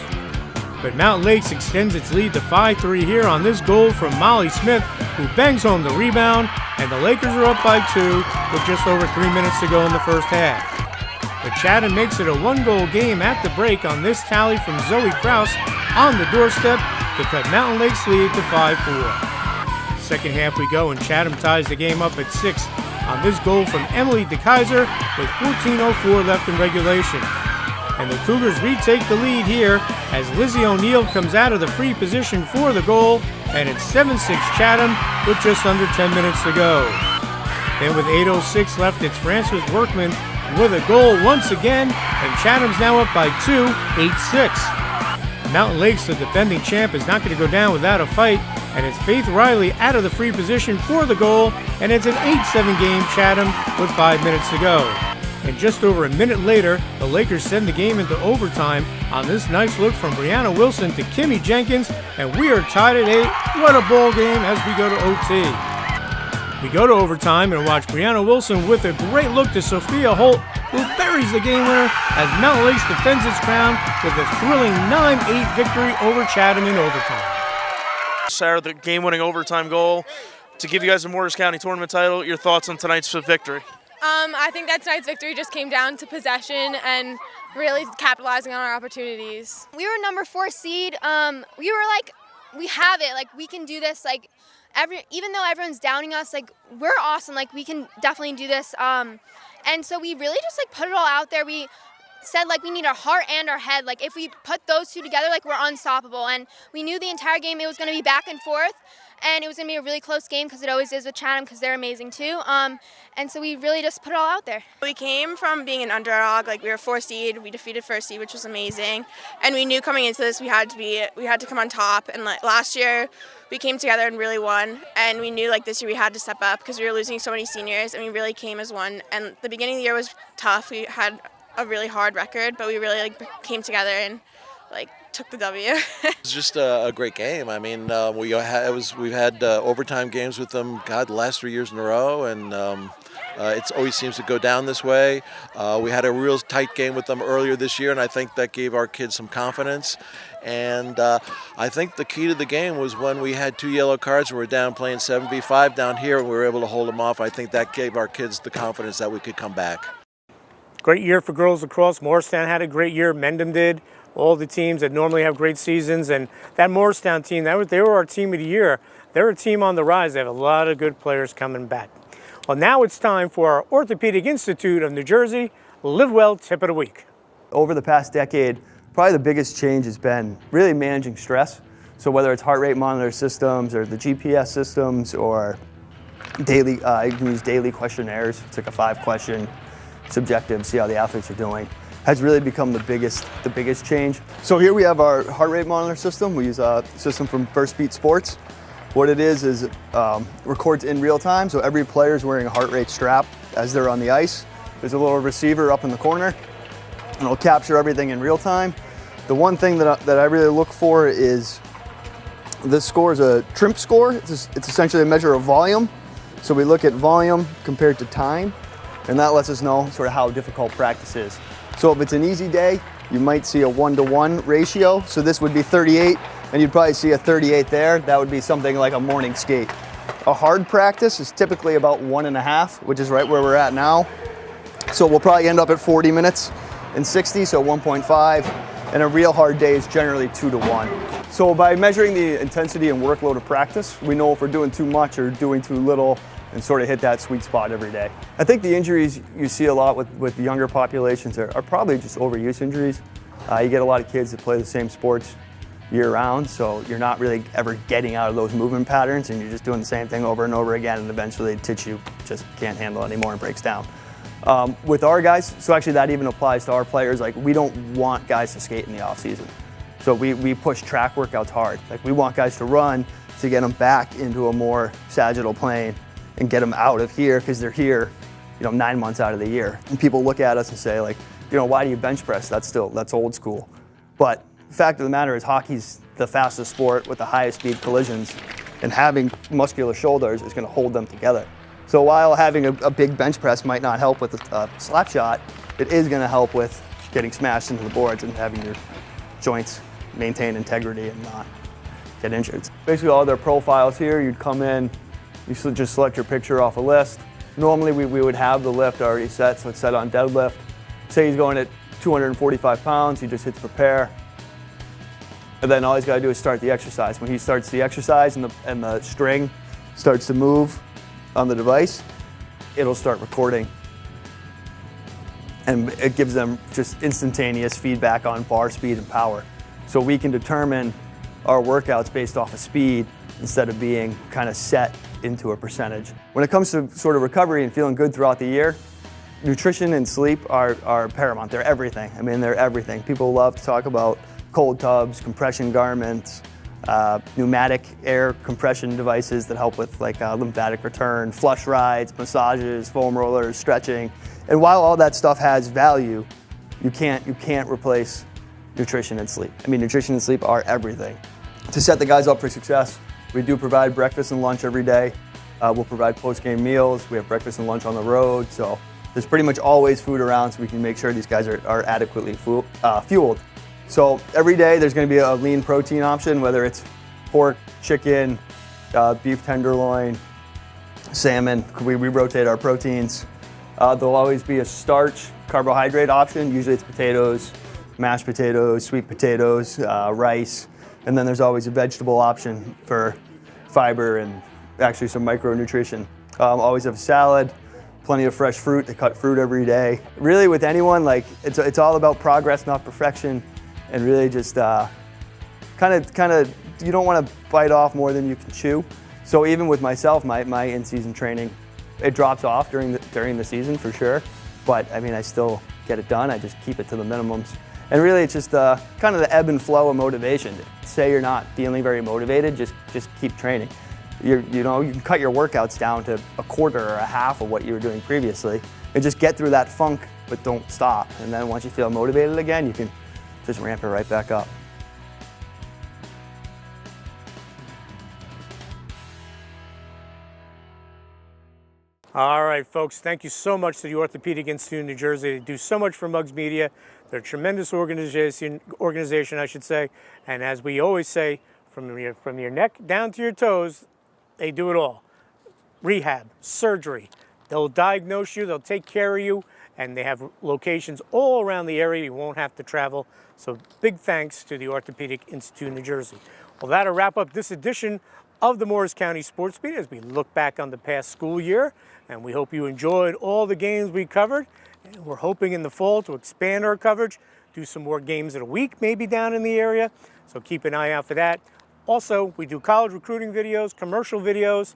But Mountain Lakes extends its lead to 5-3 here on this goal from Molly Smith, who bangs home the rebound, and the Lakers are up by 2 with just over 3 minutes to go in the first half. But Chatham makes it a 1-goal game at the break on this tally from Zoe Kraus on the doorstep to cut Mountain Lakes' lead to 5-4. Second half we go, and Chatham ties the game up at 6 on this goal from Emily DeKaiser with 14:04 left in regulation. And the Cougars retake the lead here as Lizzie O'Neill comes out of the free position for the goal, and it's 7-6 Chatham with just under 10 minutes to go. Then with 8:06 left, it's Frances Workman with a goal once again, and Chatham's now up by 2, 8-6. Mountain Lakes, the defending champ, is not going to go down without a fight, and it's Faith Riley out of the free position for the goal, and it's an 8-7 game Chatham with 5 minutes to go. And just over a minute later, the Lakers send the game into overtime on this nice look from Brianna Wilson to Kimmy Jenkins, and we are tied at 8. What a ball game as we go to OT. We go to overtime and watch Brianna Wilson with a great look to Sophia Holt, who buries the game winner as Mountain Lakes defends its crown with a thrilling 9-8 victory over Chatham in overtime. Sarah, the game-winning overtime goal to give you guys the Morris County tournament title. Your thoughts on tonight's victory? I think that tonight's victory just came down to possession and really capitalizing on our opportunities. We were number 4 seed. We were like, we have it. Like, we can do this. Like, even though everyone's downing us, like, we're awesome. Like, we can definitely do this. And so we really just, like, put it all out there. We said, like, we need our heart and our head. Like, if we put those two together, like, we're unstoppable. And we knew the entire game it was going to be back and forth. And it was going to be a really close game because it always is with Chatham because they're amazing too. And so we really just put it all out there. We came from being an underdog. Like, we were 4 seed. We defeated 1st seed, which was amazing. And we knew coming into this we had to come on top. And like, last year we came together and really won. And we knew like this year we had to step up because we were losing so many seniors, and we really came as one. And the beginning of the year was tough. We had a really hard record, but we really like came together and like took the W. It's just a great game. I mean, we've had overtime games with them, God, the last 3 years in a row, and it always seems to go down this way. We had a real tight game with them earlier this year, and I think that gave our kids some confidence. And I think the key to the game was when we had 2 yellow cards and we were down playing 7v5 down here, and we were able to hold them off. I think that gave our kids the confidence that we could come back. Great year for girls lacrosse. Morristown had a great year. Mendham did. All the teams that normally have great seasons. And that Morristown team, they were our team of the year. They're a team on the rise. They have a lot of good players coming back. Well, now it's time for our Orthopedic Institute of New Jersey Live Well Tip of the Week. Over the past decade, probably the biggest change has been really managing stress. So whether it's heart rate monitor systems or the GPS systems or daily, you can use daily questionnaires. It's like a 5-question subjective, see how the athletes are doing, has really become the biggest change. So here we have our heart rate monitor system. We use a system from First Beat Sports. What it is records in real time, so every player is wearing a heart rate strap as they're on the ice. There's a little receiver up in the corner, and it'll capture everything in real time. The one thing that I really look for is this score is a TRIMP score. It's essentially a measure of volume. So we look at volume compared to time, and that lets us know sort of how difficult practice is. So if it's an easy day, you might see a 1-to-1 ratio. So this would be 38, and you'd probably see a 38 there. That would be something like a morning skate. A hard practice is typically about 1.5, which is right where we're at now. So we'll probably end up at 40 minutes and 60, so 1.5. And a real hard day is generally 2-to-1. So by measuring the intensity and workload of practice, we know if we're doing too much or doing too little and sort of hit that sweet spot every day. I think the injuries you see a lot with the younger populations are probably just overuse injuries. You get a lot of kids that play the same sports year-round, so you're not really ever getting out of those movement patterns, and you're just doing the same thing over and over again, and eventually the tissue just can't handle it anymore and breaks down. With our guys, so actually that even applies to our players, like we don't want guys to skate in the off-season. So we push track workouts hard. Like we want guys to run to get them back into a more sagittal plane and get them out of here, because they're here, 9 months out of the year. And people look at us and say, like, why do you bench press? That's old school. But the fact of the matter is hockey's the fastest sport with the highest speed collisions, and having muscular shoulders is going to hold them together. So while having a big bench press might not help with a slap shot, it is going to help with getting smashed into the boards and having your joints maintain integrity and not get injured. Basically all their profiles here, you'd come in, you just select your picture off a list. Normally we would have the lift already set, so it's set on deadlift. Say he's going at 245 pounds, he just hits prepare. And then all he's got to do is start the exercise. When he starts the exercise and the string starts to move on the device, it'll start recording. And it gives them just instantaneous feedback on bar speed and power. So we can determine our workouts based off of speed instead of being kind of set into a percentage. When it comes to sort of recovery and feeling good throughout the year, nutrition and sleep are paramount. They're everything. I mean, they're everything. People love to talk about cold tubs, compression garments, pneumatic air compression devices that help with like lymphatic return, flush rides, massages, foam rollers, stretching. And while all that stuff has value, you can't replace nutrition and sleep. I mean, nutrition and sleep are everything. To set the guys up for success, we do provide breakfast and lunch every day. We'll provide post-game meals. We have breakfast and lunch on the road. So there's pretty much always food around, so we can make sure these guys are adequately fueled. So every day there's going to be a lean protein option, whether it's pork, chicken, beef tenderloin, salmon. We rotate our proteins. There'll always be a starch carbohydrate option. Usually it's potatoes, mashed potatoes, sweet potatoes, rice. And then there's always a vegetable option for fiber and actually some micronutrition. Always have a salad, plenty of fresh fruit. They cut fruit every day. Really with anyone, like it's all about progress, not perfection. And really just kind of, you don't want to bite off more than you can chew. So even with myself, my in-season training, it drops off during the season for sure. But I mean, I still get it done. I just keep it to the minimums. And really it's just kind of the ebb and flow of motivation. Say you're not feeling very motivated, just keep training. You can cut your workouts down to a quarter or a half of what you were doing previously and just get through that funk, but don't stop. And then once you feel motivated again, you can just ramp it right back up. All right, folks, thank you so much to the Orthopedic Institute in New Jersey. They do so much for Muggs Media. They're a tremendous organization, I should say. And as we always say, from your neck down to your toes, they do it all. Rehab, surgery. They'll diagnose you, they'll take care of you, and they have locations all around the area. You won't have to travel. So big thanks to the Orthopedic Institute in New Jersey. Well, that'll wrap up this edition of the Morris County Sports Beat as we look back on the past school year. And we hope you enjoyed all the games we covered. And we're hoping in the fall to expand our coverage, do some more games in a week, maybe down in the area. So keep an eye out for that. Also, we do college recruiting videos, commercial videos,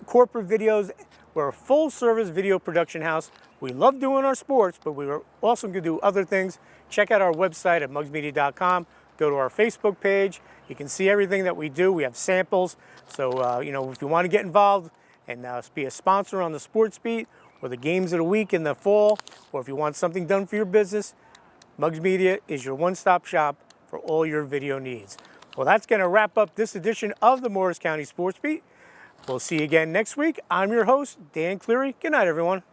corporate videos. We're a full-service video production house. We love doing our sports, but we are also going to do other things. Check out our website at muggsmedia.com. Go to our Facebook page. You can see everything that we do. We have samples. So, if you want to get involved and be a sponsor on the Sports Beat or the games of the week in the fall, or if you want something done for your business, Muggs Media is your one-stop shop for all your video needs. Well, that's going to wrap up this edition of the Morris County Sports Beat. We'll see you again next week. I'm your host, Dan Cleary. Good night, everyone.